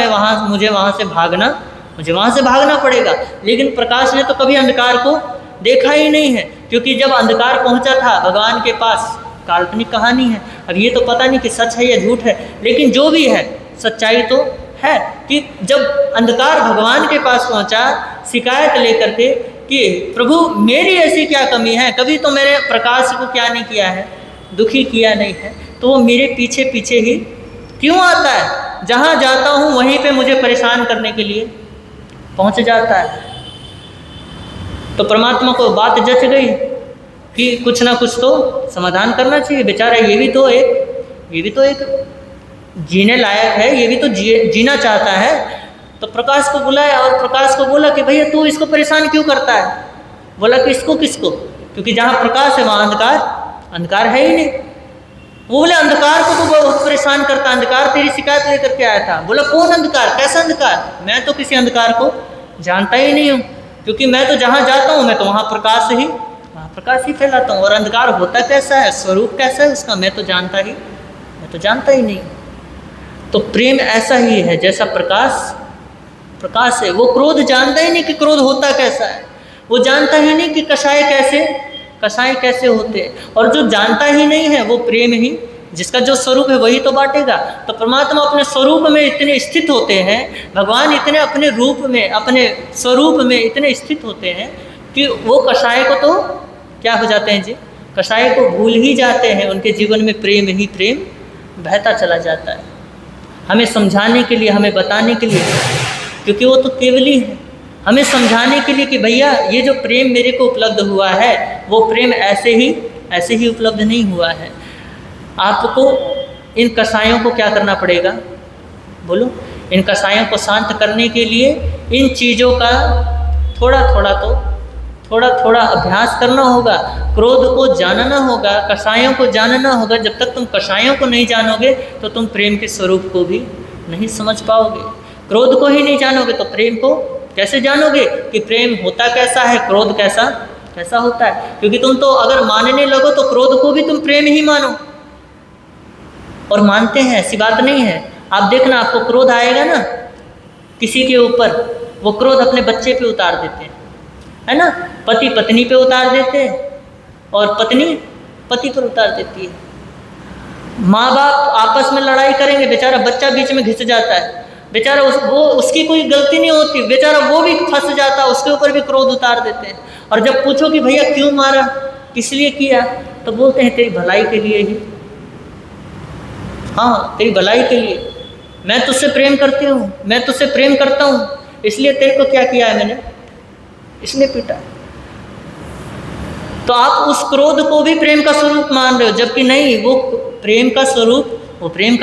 मुझे वहाँ से भागना पड़ेगा। लेकिन प्रकाश ने तो कभी अंधकार को देखा ही नहीं है, क्योंकि जब अंधकार पहुँचा था भगवान के पास, काल्पनिक कहानी है, अब ये तो पता नहीं कि सच है या झूठ है, लेकिन जो भी है सच्चाई तो है कि जब अंधकार भगवान के पास पहुँचा शिकायत लेकर के कि प्रभु मेरी ऐसी क्या कमी है, कभी तो मेरे प्रकाश को क्या नहीं किया है, दुखी किया नहीं है, तो वो मेरे पीछे पीछे ही क्यों आता है, जहाँ जाता हूँ वहीं पे मुझे परेशान करने के लिए पहुँच जाता है। तो परमात्मा को बात जच गई कि कुछ ना कुछ तो समाधान करना चाहिए, बेचारा ये भी तो एक जीने लायक है, ये भी तो जीना चाहता है। तो प्रकाश को बुलाया और प्रकाश को बोला कि भैया तू इसको परेशान क्यों करता है। बोला कि इसको किसको, क्योंकि जहाँ प्रकाश है वहाँ अंधकार है ही नहीं। वो बोले अंधकार को तो बहुत परेशान करता, अंधकार तेरी शिकायत लेकर के आया था। बोला कौन अंधकार, कैसा अंधकार, मैं तो किसी अंधकार को जानता ही नहीं हूँ, क्योंकि मैं तो जहाँ जाता हूँ मैं तो वहाँ प्रकाश ही फैलाता हूँ, और अंधकार होता कैसा है, स्वरूप कैसा है उसका मैं तो जानता ही नहीं। तो प्रेम ऐसा ही है जैसा प्रकाश है। वो क्रोध जानता ही नहीं कि क्रोध होता कैसा है, वो जानता ही नहीं कि कषाय कैसे होते हैं, और जो जानता ही नहीं है वो प्रेम ही, जिसका जो स्वरूप है वही तो बांटेगा। तो परमात्मा अपने स्वरूप में इतने स्थित होते हैं, भगवान इतने अपने रूप में, अपने स्वरूप में इतने स्थित होते हैं कि वो कषाय को तो क्या हो जाते हैं जी, कषाय को भूल ही जाते हैं, उनके जीवन में प्रेम ही प्रेम बहता चला जाता है, हमें समझाने के लिए, हमें बताने के लिए, क्योंकि वो तो केवली है, हमें समझाने के लिए कि भैया ये जो प्रेम मेरे को उपलब्ध हुआ है वो प्रेम ऐसे ही उपलब्ध नहीं हुआ है। आपको इन कसायों को क्या करना पड़ेगा, बोलो, इन कसायों को शांत करने के लिए इन चीज़ों का थोड़ा अभ्यास करना होगा, क्रोध को जानना होगा, कसायों को जानना होगा। जब तक तुम कसायों को नहीं जानोगे तो तुम प्रेम के स्वरूप को भी नहीं समझ पाओगे। क्रोध को ही नहीं जानोगे तो प्रेम को कैसे जानोगे कि प्रेम होता कैसा है, क्रोध कैसा होता है। क्योंकि तुम तो अगर मानने लगो तो क्रोध को भी तुम प्रेम ही मानो, और मानते हैं, ऐसी बात नहीं है। आप देखना, आपको क्रोध आएगा ना किसी के ऊपर, वो क्रोध अपने बच्चे पे उतार देते हैं, है ना, पति पत्नी पे उतार देते हैं और पत्नी पति पर उतार देती है। माँ बाप आपस में लड़ाई करेंगे, बेचारा बच्चा बीच में घिस जाता है, बेचारा उसकी कोई गलती नहीं होती, बेचारा वो भी फंस जाता है, उसके ऊपर भी क्रोध उतार देते हैं। और जब पूछो कि भैया क्यों मारा, किस लिए किया, तो बोलते हैं तेरी भलाई के लिए ही, हाँ तेरी भलाई के लिए, मैं तुझसे प्रेम करती हूँ, मैं तुझसे प्रेम करता हूँ, इसलिए तेरे को क्या किया है मैंने, इसलिए पीटा। तो आप उस क्रोध को भी प्रेम का स्वरूप मान रहे हो, जबकि नहीं, वो प्रेम का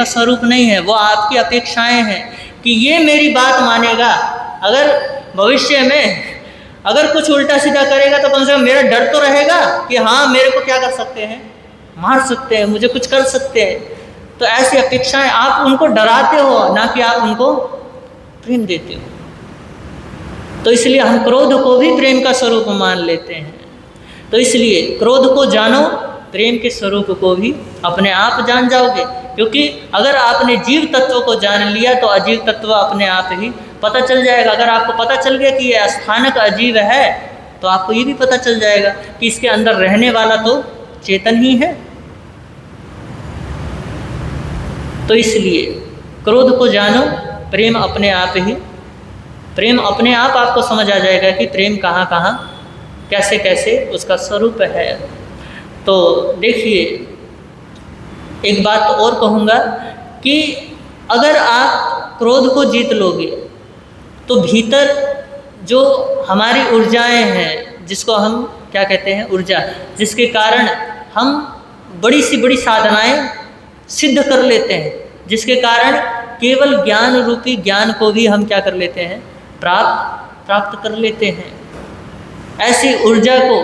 स्वरूप नहीं है। वो आपकी अपेक्षाएं हैं कि ये मेरी बात मानेगा, अगर भविष्य में अगर कुछ उल्टा सीधा करेगा तो कम से कम मेरा डर तो रहेगा कि हाँ मेरे को क्या कर सकते हैं, मार सकते हैं, मुझे कुछ कर सकते हैं। तो ऐसी अपेक्षाएं, आप उनको डराते हो, ना कि आप उनको प्रेम देते हो। तो इसलिए हम क्रोध को भी प्रेम का स्वरूप मान लेते हैं। तो इसलिए क्रोध को जानो, प्रेम के स्वरूप को भी अपने आप जान जाओगे। क्योंकि अगर आपने जीव तत्व को जान लिया तो अजीव तत्व अपने आप ही पता चल जाएगा। अगर आपको पता चल गया कि ये स्थानक अजीव है तो आपको ये भी पता चल जाएगा कि इसके अंदर रहने वाला तो चेतन ही है। तो इसलिए क्रोध को जानो, प्रेम अपने आप आपको समझ आ जाएगा कि प्रेम कहाँ कहाँ कैसे कैसे उसका स्वरूप है। तो देखिए, एक बात और कहूँगा कि अगर आप क्रोध को जीत लोगे तो भीतर जो हमारी ऊर्जाएं हैं, जिसको हम क्या कहते हैं, ऊर्जा, जिसके कारण हम बड़ी सी बड़ी साधनाएं सिद्ध कर लेते हैं, जिसके कारण केवल ज्ञान रूपी ज्ञान को भी हम क्या कर लेते हैं, प्राप्त कर लेते हैं। ऐसी ऊर्जा को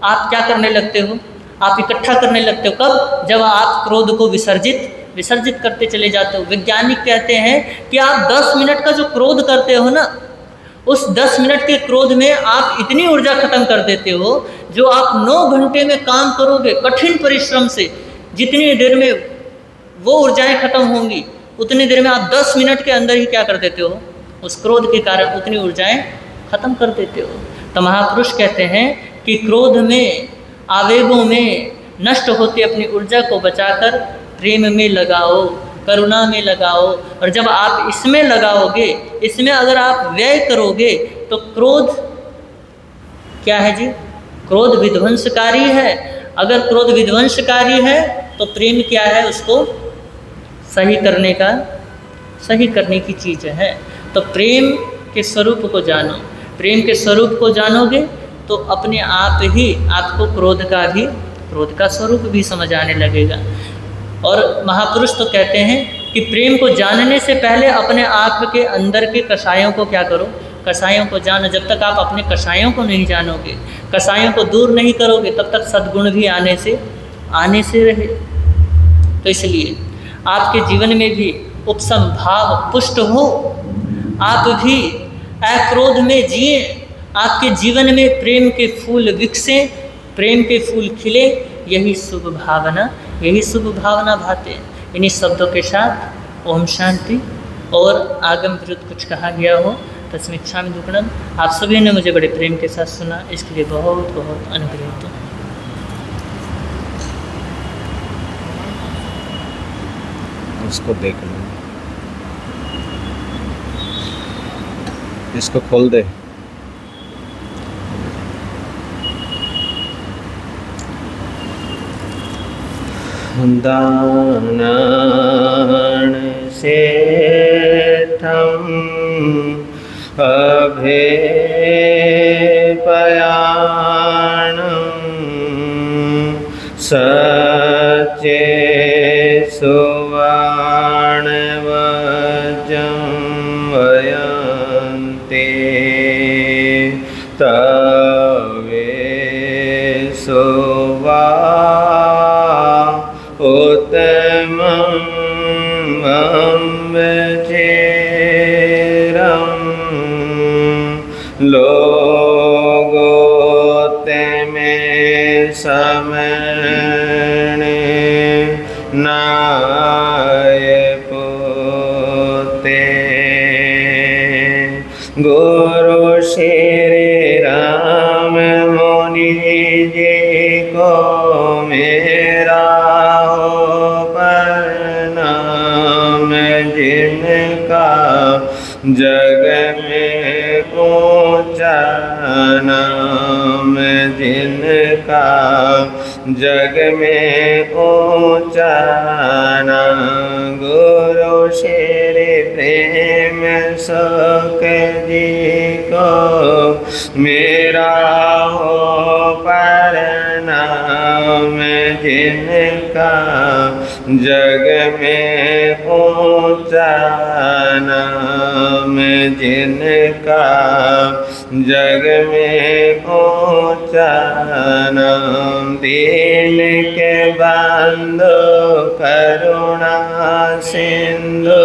आप क्या करने लगते हो, आप इकट्ठा करने लगते हो। कब? जब आप क्रोध को विसर्जित करते चले जाते हो। वैज्ञानिक कहते हैं कि आप 10 मिनट का जो क्रोध करते हो ना, उस 10 मिनट के क्रोध में आप इतनी ऊर्जा खत्म कर देते हो जो आप 9 घंटे में काम करोगे कठिन परिश्रम से, जितनी देर में वो ऊर्जाएं खत्म होंगी उतनी देर में आप 10 मिनट के अंदर ही क्या कर देते हो, उस क्रोध के कारण उतनी ऊर्जाएं खत्म कर देते हो। तो महापुरुष कहते हैं कि क्रोध में, आवेगों में नष्ट होती अपनी ऊर्जा को बचाकर प्रेम में लगाओ, करुणा में लगाओ। और जब आप इसमें लगाओगे, इसमें अगर आप व्यय करोगे तो क्रोध क्या है जी, क्रोध विध्वंसकारी है। अगर क्रोध विध्वंसकारी है तो प्रेम क्या है, उसको सही करने की चीज़ है। तो प्रेम के स्वरूप को जानो, प्रेम के स्वरूप को जानोगे तो अपने आप ही आपको क्रोध का स्वरूप भी समझ आने लगेगा। और महापुरुष तो कहते हैं कि प्रेम को जानने से पहले अपने आप के अंदर के कषायों को क्या करो, कषायों को जानो। जब तक आप अपने कषायों को नहीं जानोगे, कषायों को दूर नहीं करोगे, तब तक सद्गुण भी आने से रहे। तो इसलिए आपके जीवन में भी उपशम भाव पुष्ट हो, आप भी अक्रोध में जिए, आपके जीवन में प्रेम के फूल विकसें, प्रेम के फूल खिले, यही शुभ भावना भाते। इन्हीं शब्दों के साथ ओम शांति। और आगम विरुद्ध कुछ कहा गया हो तस्मिच्छामि दुक्कडम। आप सभी ने मुझे बड़े प्रेम के साथ सुना, इसके लिए बहुत बहुत अनुग्रहित हूँ। उसको देख लो, इसको खोल दे। दानान से थम अभेपयाणं सच्चे सुवर्णवज्रं वयन्ते तवे सुवा उत्तमं वचेरं लोगोत्तमे समणे नायपुते गुरु श्री राम मुनि जी को मेरा प्रणाम, जिनका जग में ऊंचा नाम, जिनका जग में ऊंचा नाम। गुरु श्री प्रेम सुख जी को मेरा हो प्रणाम, जिनका जग में ऊंचा नाम, जिनका जग में ऊंचा नाम। दीन के बंधु करुणा सिंधु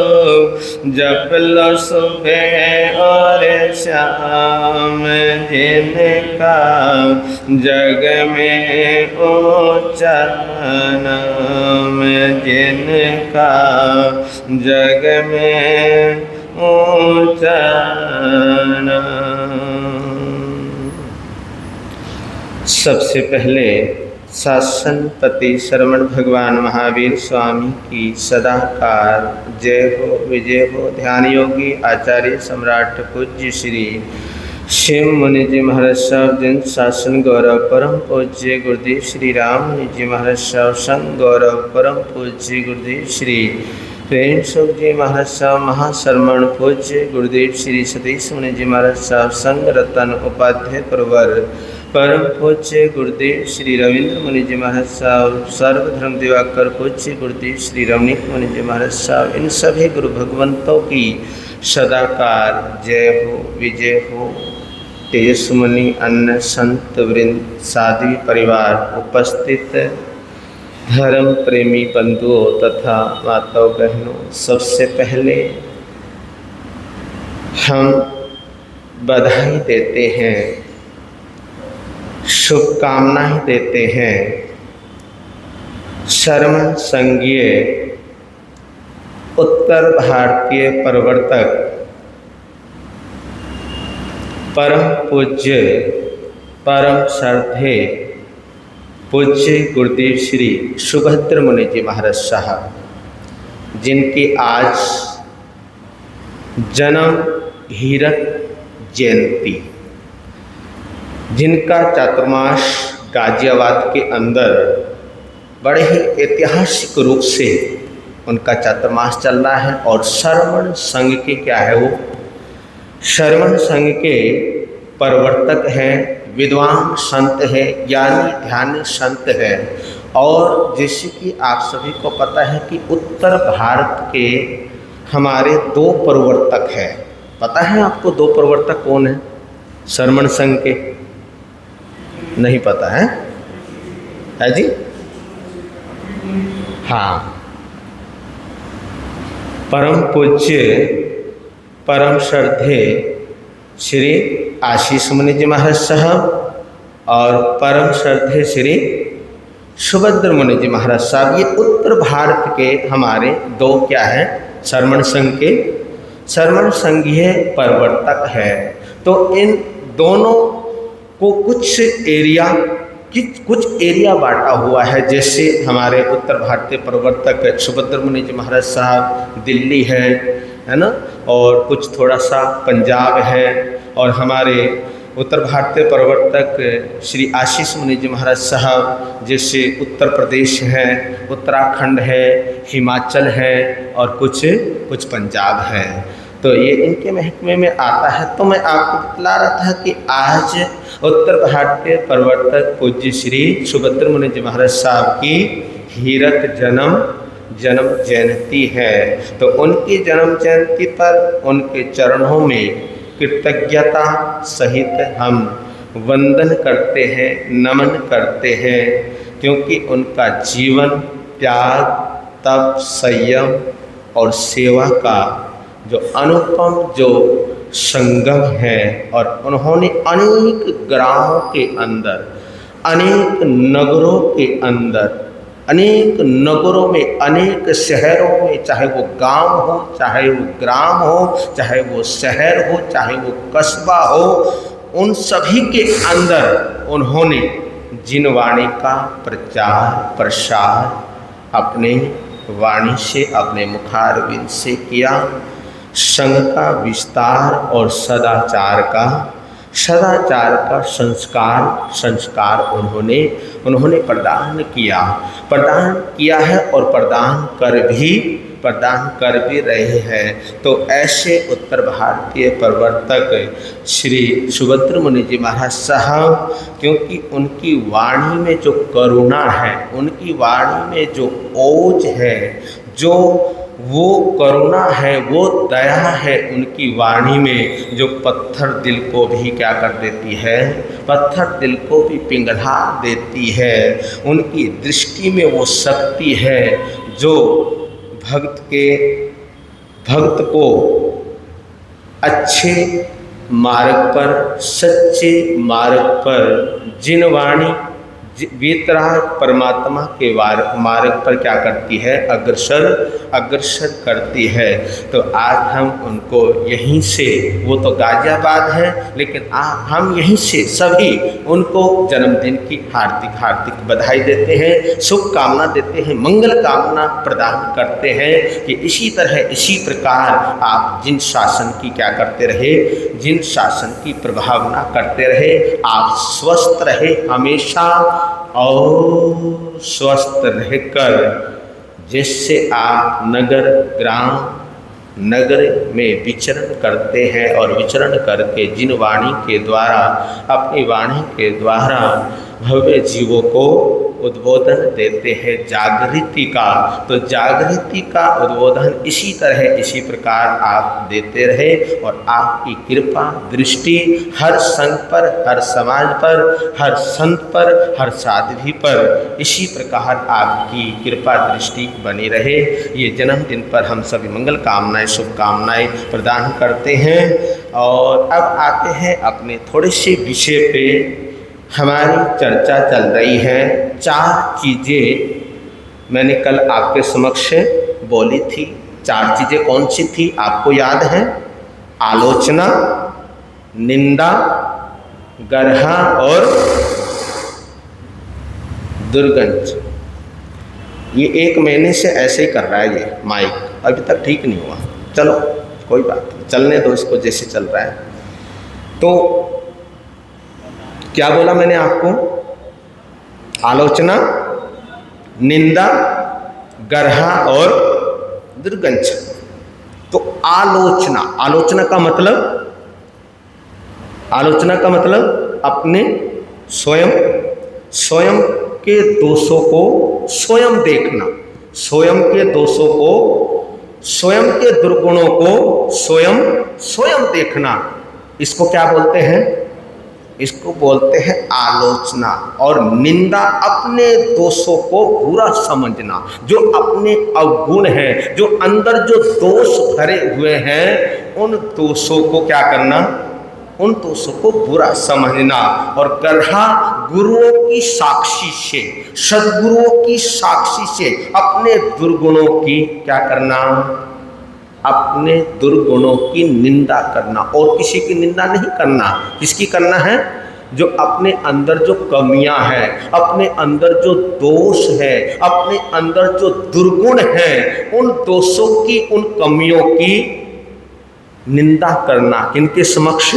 जप लो सुबह और शाम, जिनका जग में ऊंचा नाम, जिनका जग में ऊंचा नाम। सबसे पहले शासनपति श्रवण भगवान महावीर स्वामी की सदाकार जय हो विजय हो। ध्यान योगी आचार्य सम्राट पूज्य श्री शिव मुनि जी महाराज साहब दिन शासन गौरव परम पूज्य गुरुदेव श्री राम मुनि जी महाराज साहब संग गौरव परम पूज्य गुरुदेव श्री प्रेम सुख जी महाराज साहब महाश्रमण पूज्य गुरुदेव श्री सतीश मुनि जी महाराज साहब संग रतन उपाध्याय परवर परम पूज्य गुरुदेव श्री रविंद्र मुनि जी महाराज साहब सर्वधर्म दिवाकर पूज्य गुरुदेव श्री रमणीक मुनि जी महाराज साहब, इन सभी गुरु भगवंतों की सदाकार जय हो विजय हो। तेजस्विनी अन्न संत वृंद साध्वी परिवार उपस्थित धर्म प्रेमी बंधुओं तथा माताओं बहनों, सबसे पहले हम बधाई देते हैं, शुभकामनाएं देते हैं शर्मन संज्ञेय उत्तर भारतीय प्रवर्तक परम पूज्य परम श्रद्धेय पूज्य गुरुदेव श्री सुभद्र मुनि जी महाराज साहब, जिनकी आज जन्म हीरक जयंती, जिनका चातुर्मास गाजियाबाद के अंदर बड़े ही ऐतिहासिक रूप से उनका चातुर्मास चल रहा है। और श्रवण संघ के क्या है, वो श्रवण संघ के प्रवर्तक हैं, विद्वान संत है, ज्ञानी ध्यानी संत है। और जैसे कि आप सभी को पता है कि उत्तर भारत के हमारे 2 प्रवर्तक हैं। पता है आपको 2 प्रवर्तक कौन है श्रवण संघ के? नहीं पता है जी? हाँ, परम पूज्य परम श्रद्धेय श्री आशीष मुनि जी महाराज साहब और परम श्रद्धेय श्री सुभद्र मुनि जी महाराज साहब, ये उत्तर भारत के हमारे 2 क्या हैं, श्रवण संघ के श्रवण संघीय प्रवर्तक है। तो इन दोनों को कुछ एरिया बांटा हुआ है। जैसे हमारे उत्तर भारतीय प्रवर्तक सुभद्र मुनि जी महाराज साहब दिल्ली है ना, और कुछ थोड़ा सा पंजाब है। और हमारे उत्तर भारतीय प्रवर्तक श्री आशीष मुनि जी महाराज साहब जैसे उत्तर प्रदेश है, उत्तराखंड है, हिमाचल है और कुछ पंजाब है। तो ये इनके महकमे में आता है। तो मैं आपको बतला रहा था कि आज उत्तर भारतीय प्रवर्तक पूज्य श्री सुभद्र मुनि जी महाराज साहब की हीरक जन्म जयंती है। तो उनकी जन्म जयंती पर उनके चरणों में कृतज्ञता सहित हम वंदन करते हैं, नमन करते हैं, क्योंकि उनका जीवन त्याग, तप, संयम और सेवा का जो अनुपम जो संगम है। और उन्होंने अनेक ग्रामों के अंदर, अनेक नगरों के अंदर, अनेक नगरों में, अनेक शहरों में, चाहे वो गांव हो, चाहे वो ग्राम हो, चाहे वो शहर हो, चाहे वो कस्बा हो, उन सभी के अंदर उन्होंने जिन वाणी का प्रचार प्रसार अपने वाणी से, अपने मुखारविंद से किया, संघ का विस्तार और सदाचार का संस्कार उन्होंने प्रदान किया है और प्रदान कर भी रहे हैं। तो ऐसे उत्तर भारतीय प्रवर्तक श्री सुभद्र मुनि जी महाराज साहब, क्योंकि उनकी वाणी में जो करुणा है, उनकी वाणी में जो ओज है, जो वो करुणा है, वो दया है उनकी वाणी में, जो पत्थर दिल को भी क्या कर देती है, पत्थर दिल को भी पिघला देती है। उनकी दृष्टि में वो शक्ति है जो भक्त को अच्छे मार्ग पर, सच्चे मार्ग पर, जिन वाणी वीतराग परमात्मा के मार्ग पर क्या करती है, अग्रसर करती है। तो आज हम उनको यहीं से, वो तो गाजियाबाद है, लेकिन हम यहीं से सभी उनको जन्मदिन की हार्दिक बधाई देते हैं, शुभकामना देते हैं, मंगल कामना प्रदान करते हैं कि इसी तरह, इसी प्रकार आप जिन शासन की क्या करते रहे, जिन शासन की प्रभावना करते रहे, आप स्वस्थ रहे हमेशा और स्वस्थ रहकर, जिससे आप नगर में विचरण करते हैं और विचरण करके जिन वाणी के द्वारा, अपनी वाणी के द्वारा भव्य जीवों को उद्बोधन देते हैं जागृति का। तो जागृति का उद्बोधन इसी तरह, इसी प्रकार आप देते रहे और आपकी कृपा दृष्टि हर संघ पर, हर समाज पर, हर संत पर, हर साध्वी पर इसी प्रकार आपकी कृपा दृष्टि बनी रहे। ये जन्मदिन पर हम सभी मंगल कामनाएं, शुभकामनाएं प्रदान करते हैं। और अब आते हैं अपने थोड़े से विषय पे। हमारी चर्चा चल रही है 4 चीज़ें मैंने कल आपके समक्ष बोली थी। 4 चीज़ें कौन सी थी आपको याद है? आलोचना, निंदा, गर्हा और दुर्गंध। ये 1 महीने से ऐसे ही कर रहा है ये माइक, अभी तक ठीक नहीं हुआ। चलो कोई बात नहीं, चलने दो इसको जैसे चल रहा है। तो क्या बोला मैंने आपको? आलोचना, निंदा, गर्हा और दुर्गंध। तो आलोचना का मतलब अपने स्वयं के दोषों को स्वयं देखना, स्वयं के दोषों को, स्वयं के दुर्गुणों को स्वयं देखना। इसको क्या बोलते हैं? इसको बोलते हैं आलोचना। और निंदा अपने दोषों को बुरा समझना, जो अपने अवगुण हैं, जो अंदर जो दोष भरे हुए हैं, उन दोषों को क्या करना? उन दोषों को बुरा समझना। और गर्हा गुरुओं की साक्षी से, सद्गुरुओं की साक्षी से अपने दुर्गुणों की क्या करना? अपने दुर्गुणों की निंदा करना। और किसी की निंदा नहीं करना। किसकी करना है? जो अपने अंदर जो कमियां हैं, अपने अंदर जो दोष है, अपने अंदर जो दुर्गुण हैं, उन दोषों की, उन कमियों की निंदा करना। किनके समक्ष?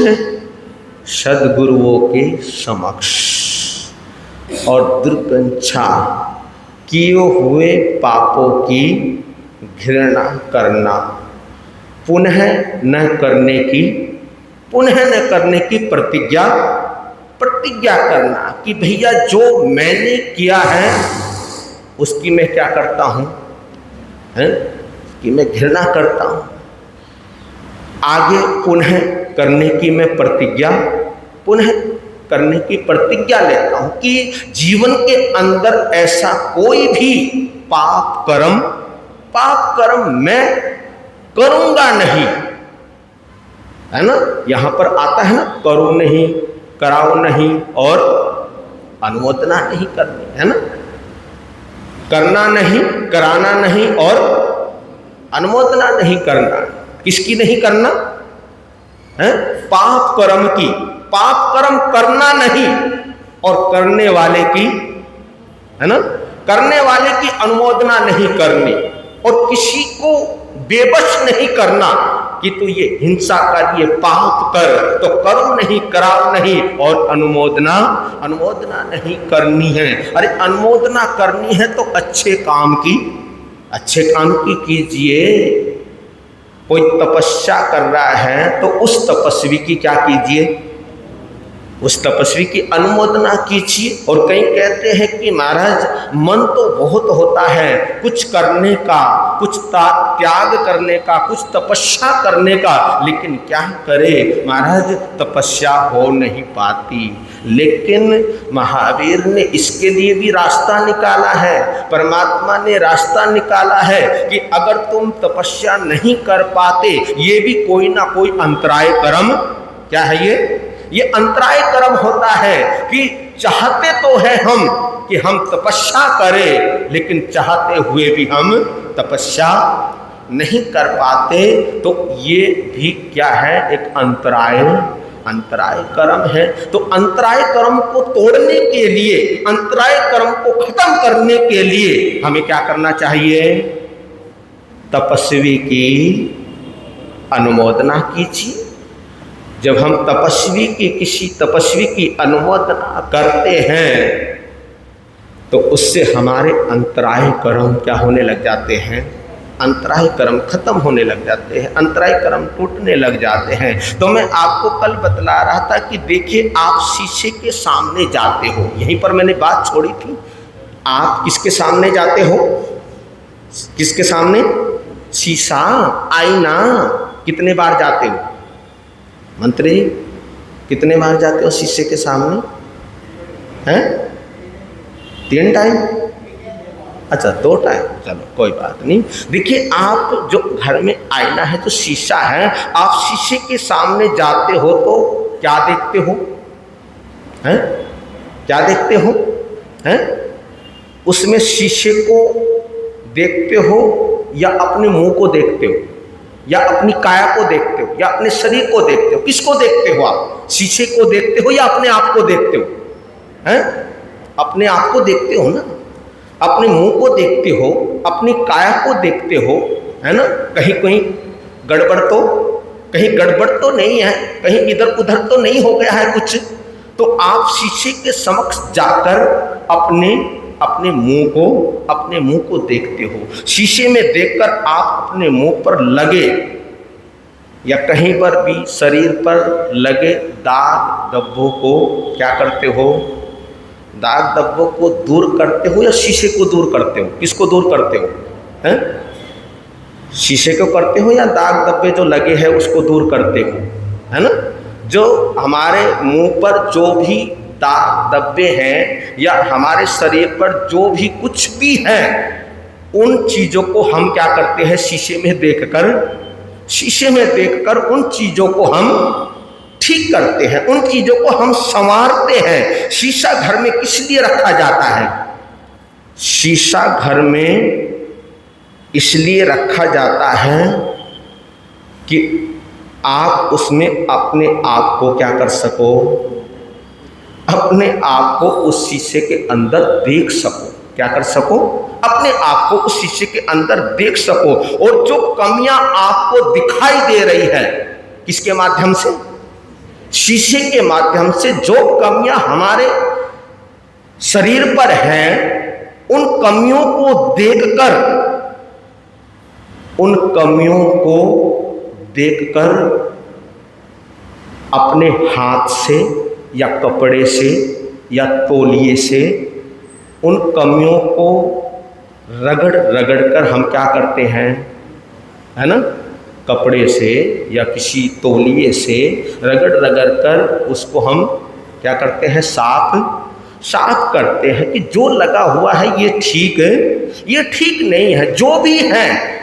सद्गुरुओं के समक्ष। और दुर्गंछा, किए हुए पापों की घृणा करना, पुनः न करने की प्रतिज्ञा करना कि भैया जो मैंने किया है उसकी मैं क्या करता हूँ, कि मैं घृणा करता हूँ। आगे पुनः करने की प्रतिज्ञा लेता हूँ कि जीवन के अंदर ऐसा कोई भी पाप कर्म मैं करूँगा नहीं, है ना। यहाँ पर आता है ना, करो नहीं, कराओ नहीं और अनुमोदना नहीं करनी, है ना। करना नहीं, कराना नहीं और अनुमोदना नहीं करना। किसकी नहीं करना है? पाप कर्म करना नहीं, और करने वाले की, है ना, करने वाले की अनुमोदना नहीं करनी। और किसी को बेबस नहीं करना कि तू ये हिंसा कर, ये पाप कर, तो करो नहीं, कराओ नहीं और अनुमोदना नहीं करनी है। अरे अनुमोदना करनी है तो अच्छे काम की कीजिए। कोई तपस्या कर रहा है तो उस तपस्वी की क्या कीजिए? उस तपस्वी की अनुमोदना कीजिए। और कई कहते हैं कि महाराज मन तो बहुत होता है कुछ करने का, कुछ त्याग करने का, कुछ तपस्या करने का, लेकिन क्या करे महाराज, तपस्या हो नहीं पाती। लेकिन महावीर ने इसके लिए भी रास्ता निकाला है, परमात्मा ने रास्ता निकाला है कि अगर तुम तपस्या नहीं कर पाते, ये भी कोई ना कोई अंतराय कर्म, क्या है ये अंतराय कर्म होता है कि चाहते तो है हम कि हम तपस्या करें, लेकिन चाहते हुए भी हम तपस्या नहीं कर पाते। तो ये भी क्या है? एक अंतराय कर्म है। तो अंतराय कर्म को तोड़ने के लिए, अंतराय कर्म को खत्म करने के लिए हमें क्या करना चाहिए? तपस्वी की अनुमोदना कीजिए। जब हम किसी तपस्वी की अनुमोदना करते हैं तो उससे हमारे अंतराय कर्म क्या होने लग जाते हैं? अंतराय कर्म खत्म होने लग जाते हैं, अंतराय कर्म टूटने लग जाते हैं। तो मैं आपको कल बतला रहा था कि देखिए, आप शीशे के सामने जाते हो, यहीं पर मैंने बात छोड़ी थी। आप किसके सामने जाते हो? किसके सामने? शीशा, आईना। कितने बार जाते हो मंत्री जी? कितने बार जाते हो शीशे के सामने? हैं? 3 टाइम? अच्छा 2 टाइम, चलो कोई बात नहीं। देखिए, आप जो घर में आईना है, जो शीशा है, आप शीशे के सामने जाते हो तो क्या देखते हो? हैं? क्या देखते हो? हैं? उसमें शीशे को देखते हो या अपने मुंह को देखते हो या अपनी काया को देखते हो या अपने शरीर को देखते हो? किसको देखते हो आप? शीशे को देखते हो या अपने आप को देखते हो? हैं? अपने आप को देखते हो ना, अपने मुंह को देखते हो, अपनी काया को देखते हो, है ना? कहीं गड़बड़ तो नहीं है, कहीं इधर उधर तो नहीं हो गया है कुछ, तो आप शीशे के समक्ष जाकर अपने मुंह को देखते हो। शीशे में देखकर आप अपने मुंह पर लगे या कहीं पर भी शरीर पर लगे दाग धब्बों को क्या करते हो? दाग धब्बों को दूर करते हो या शीशे को दूर करते हो? किसको दूर करते हो? हैं? शीशे को करते हो या दाग धब्बे जो लगे हैं उसको दूर करते हो? है ना? जो हमारे मुंह पर जो भी दाग धब्बे हैं या हमारे शरीर पर जो भी कुछ भी है, उन चीज़ों को हम क्या करते हैं? शीशे में देखकर उन चीज़ों को हम ठीक करते हैं, उन चीज़ों को हम संवारते हैं। शीशा घर में किस लिए रखा जाता है? शीशा घर में इसलिए रखा जाता है कि आप उसमें अपने आप को क्या कर सको? अपने आप को उस शीशे के अंदर देख सको। क्या कर सको? अपने आप को उस शीशे के अंदर देख सको। और जो कमियां आपको दिखाई दे रही है, किसके माध्यम से? शीशे के माध्यम से। जो कमियां हमारे शरीर पर हैं, उन कमियों को देखकर अपने हाथ से या कपड़े से या तौलिए से उन कमियों को रगड़ कर हम क्या करते हैं? है ना? कपड़े से या किसी तौलिए से रगड़ कर उसको हम क्या करते हैं? साफ करते हैं कि जो लगा हुआ है ये ठीक नहीं है।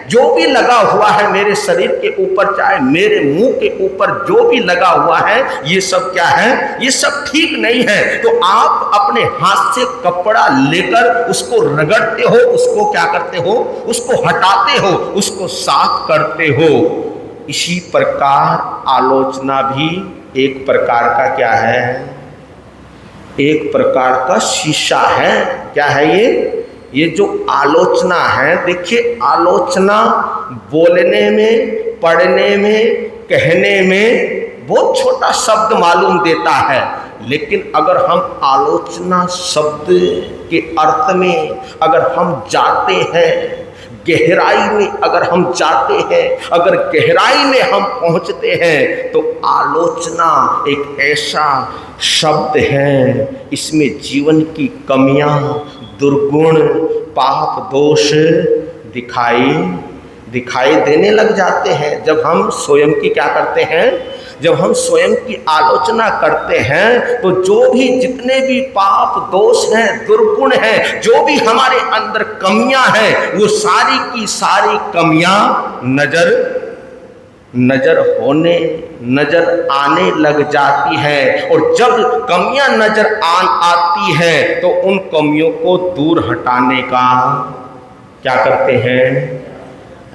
जो भी लगा हुआ है मेरे शरीर के ऊपर, चाहे मेरे मुंह के ऊपर जो भी लगा हुआ है, ये सब क्या है? ये सब ठीक नहीं है। तो आप अपने हाथ से कपड़ा लेकर उसको रगड़ते हो, उसको क्या करते हो? उसको हटाते हो, उसको साफ करते हो। इसी प्रकार आलोचना भी एक प्रकार का क्या है? एक प्रकार का शीशा है। क्या है ये जो आलोचना है? देखिए, आलोचना बोलने में, पढ़ने में, कहने में बहुत छोटा शब्द मालूम देता है, लेकिन अगर हम आलोचना शब्द के अर्थ में अगर हम जाते हैं, गहराई में अगर हम जाते हैं, अगर गहराई में हम पहुंचते हैं, तो आलोचना एक ऐसा शब्द है, इसमें जीवन की कमियां, दुर्गुण, पाप, दोष दिखाई देने लग जाते हैं। जब हम स्वयं की क्या करते हैं? जब हम स्वयं की आलोचना करते हैं, तो जो भी जितने भी पाप, दोष हैं, दुर्गुण हैं, जो भी हमारे अंदर कमियां हैं, वो सारी की सारी कमियां नजर आने लग जाती है। और जब कमियां नजर आती है, तो उन कमियों को दूर हटाने का क्या करते हैं?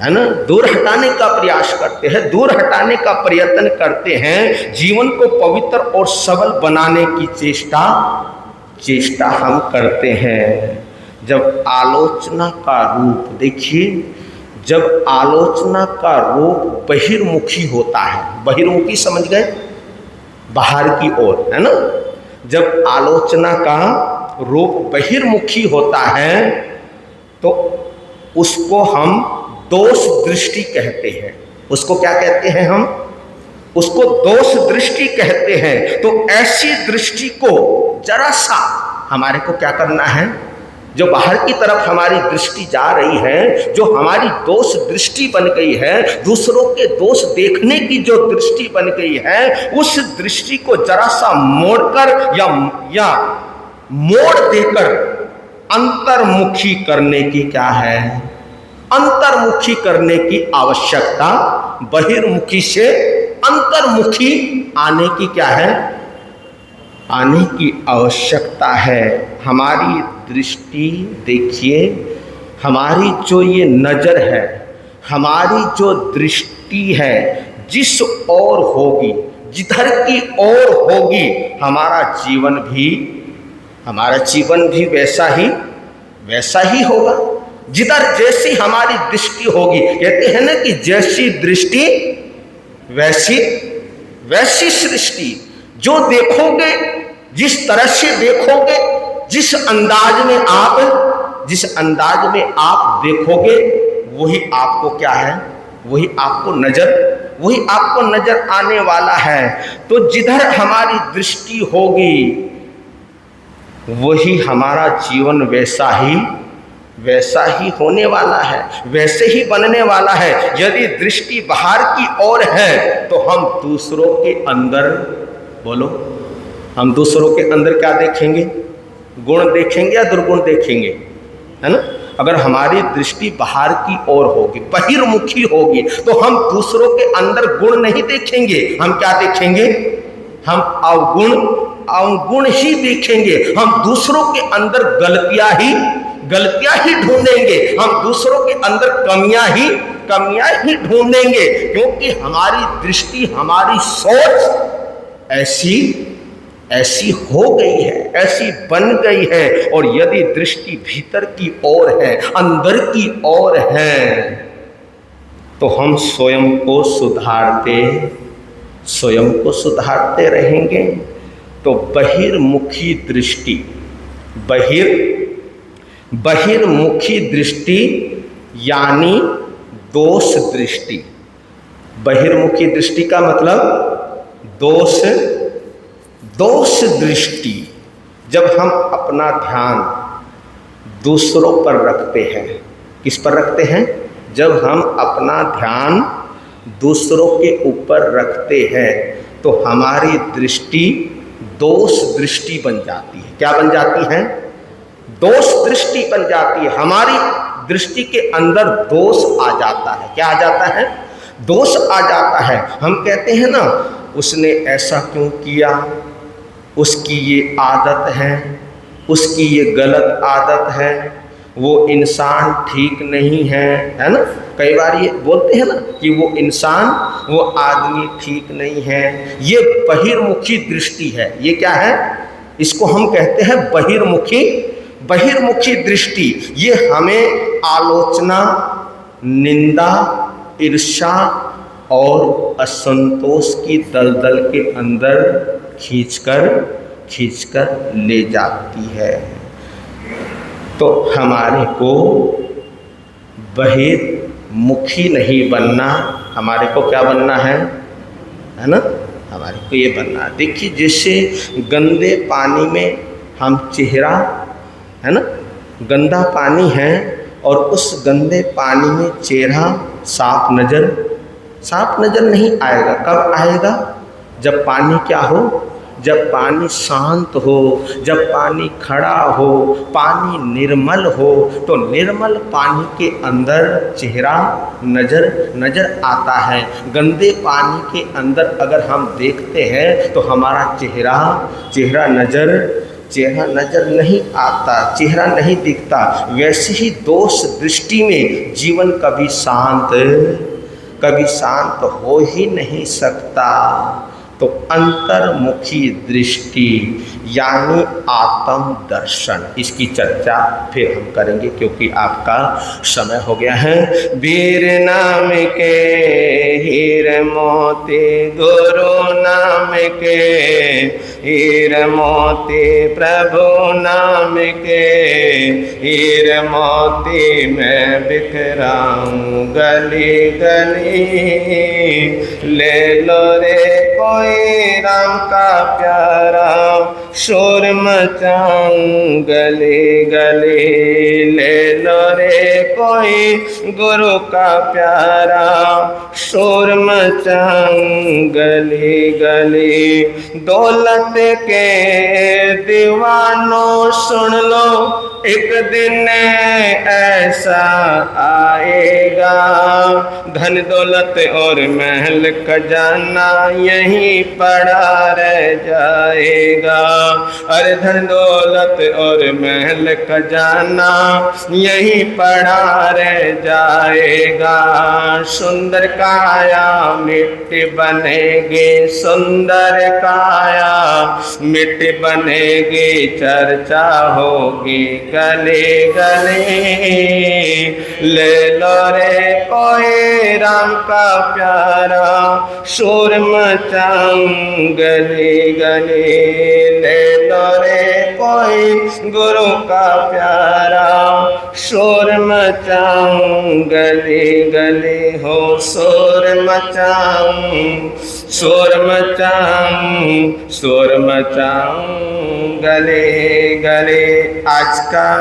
है ना? दूर हटाने का प्रयास करते हैं, दूर हटाने का प्रयत्न करते हैं। जीवन को पवित्र और सबल बनाने की चेष्टा हम करते हैं। जब आलोचना का रूप देखिए, जब आलोचना का रूप बहिर्मुखी होता है, बहिर्मुखी समझ गए? बाहर की ओर, है ना? जब आलोचना का रूप बहिर्मुखी होता है, तो उसको हम दोष दृष्टि कहते हैं। उसको क्या कहते हैं? हम उसको दोष दृष्टि कहते हैं। तो ऐसी दृष्टि को जरा सा हमारे को क्या करना है? जो बाहर की तरफ हमारी दृष्टि जा रही है, जो हमारी दोष दृष्टि बन गई है, दूसरों के दोष देखने की जो दृष्टि बन गई है, उस दृष्टि को जरा सा मोड़कर या मोड़ देकर अंतर्मुखी करने की क्या है? अंतर्मुखी करने की आवश्यकता, बहिर्मुखी से अंतर्मुखी आने की क्या है? आने की आवश्यकता है। हमारी दृष्टि देखिए, हमारी जो ये नज़र है, हमारी जो दृष्टि है, जिस ओर होगी, जिधर की ओर होगी, हमारा जीवन भी वैसा ही होगा। जिधर जैसी हमारी दृष्टि होगी, कहते हैं ना कि जैसी दृष्टि वैसी सृष्टि। जो देखोगे, जिस तरह से देखोगे, जिस अंदाज में आप देखोगे, वही आपको क्या है, वही आपको नजर आने वाला है। तो जिधर हमारी दृष्टि होगी, वही हमारा जीवन वैसा ही होने वाला है, वैसे ही बनने वाला है। यदि दृष्टि बाहर की ओर है तो हम दूसरों के अंदर, बोलो, हम दूसरों के अंदर क्या देखेंगे? गुण देखेंगे या दुर्गुण देखेंगे, है ना? अगर हमारी दृष्टि बाहर की ओर होगी, बहिर्मुखी होगी, तो हम दूसरों के अंदर गुण नहीं देखेंगे। हम क्या देखेंगे? हम अवगुण ही देखेंगे। हम दूसरों के अंदर गलतियां ही ढूंढेंगे। हम दूसरों के अंदर कमियां ही ढूंढेंगे, क्योंकि हमारी दृष्टि, हमारी सोच ऐसी हो गई है, ऐसी बन गई है। और यदि दृष्टि भीतर की ओर है, अंदर की ओर है, तो हम स्वयं को सुधारते रहेंगे। तो बहिर्मुखी दृष्टि यानी दोष दृष्टि। बहिर्मुखी दृष्टि का मतलब दोष दृष्टि। जब हम अपना ध्यान दूसरों पर रखते हैं, किस पर रखते हैं? जब हम अपना ध्यान दूसरों के ऊपर रखते हैं, तो हमारी दृष्टि दोष दृष्टि बन जाती है। क्या बन जाती है? दोष दृष्टि बन जाती है। हमारी दृष्टि के अंदर दोष आ जाता है। क्या आ जाता है? दोष आ जाता है। हम कहते हैं ना, उसने ऐसा क्यों किया, उसकी ये आदत है, उसकी ये गलत आदत है, वो इंसान ठीक नहीं है ना? कई बार ये बोलते हैं ना कि वो इंसान, वो आदमी ठीक नहीं है। ये बहिर्मुखी दृष्टि है। ये क्या है? इसको हम कहते हैं बहिर्मुखी दृष्टि। ये हमें आलोचना, निंदा, ईर्ष्या और असंतोष की दलदल के अंदर खींचकर ले जाती है। तो हमारे को बहिर्मुखी नहीं बनना, हमारे को क्या बनना है ना? हमारे को ये बनना है। देखिए, जैसे गंदे पानी में हम चेहरा, है ना, गंदा पानी है और उस गंदे पानी में चेहरा साफ नज़र नहीं आएगा। कब आएगा? जब पानी क्या हो? जब पानी शांत हो, जब पानी खड़ा हो, पानी निर्मल हो, तो निर्मल पानी के अंदर चेहरा नजर आता है। गंदे पानी के अंदर अगर हम देखते हैं तो हमारा चेहरा नजर नहीं आता, चेहरा नहीं दिखता। वैसे ही दोष दृष्टि में जीवन कभी शांत हो ही नहीं सकता। तो अंतर्मुखी दृष्टि यानी आत्म दर्शन, इसकी चर्चा फिर हम करेंगे, क्योंकि आपका समय हो गया है। वीर नाम के हीरे मोती, गुरु नाम के हीरे मोती, प्रभु नाम के हीरे मोती, मैं बिखराऊं गली गली, ले लो रे कोई राम का प्यारा, शोर मचाऊं गली गली, ले लो रे कोई गुरु का प्यारा, शोर मचाऊं गली गली। दौलत के दीवानों सुन लो एक दिन ऐसा आएगा, धन दौलत और महल खजाना यहीं पड़ा रह जाएगा। अरे धन दौलत और महल खजाना यहीं पड़ा रह जाएगा। सुंदर काया मिट्टी बनेगी, सुंदर काया मिट्टी बनेगी, चर्चा होगी गले गले। ले लो रे कोई राम का प्यारा, शोर मचाऊं गले गले। ले लो रे कोई गुरु का प्यारा, शोर मचाऊं गले गले। हो शोर मचाऊं, शोर मचाऊं, शोर मचाऊं गले गले। आज का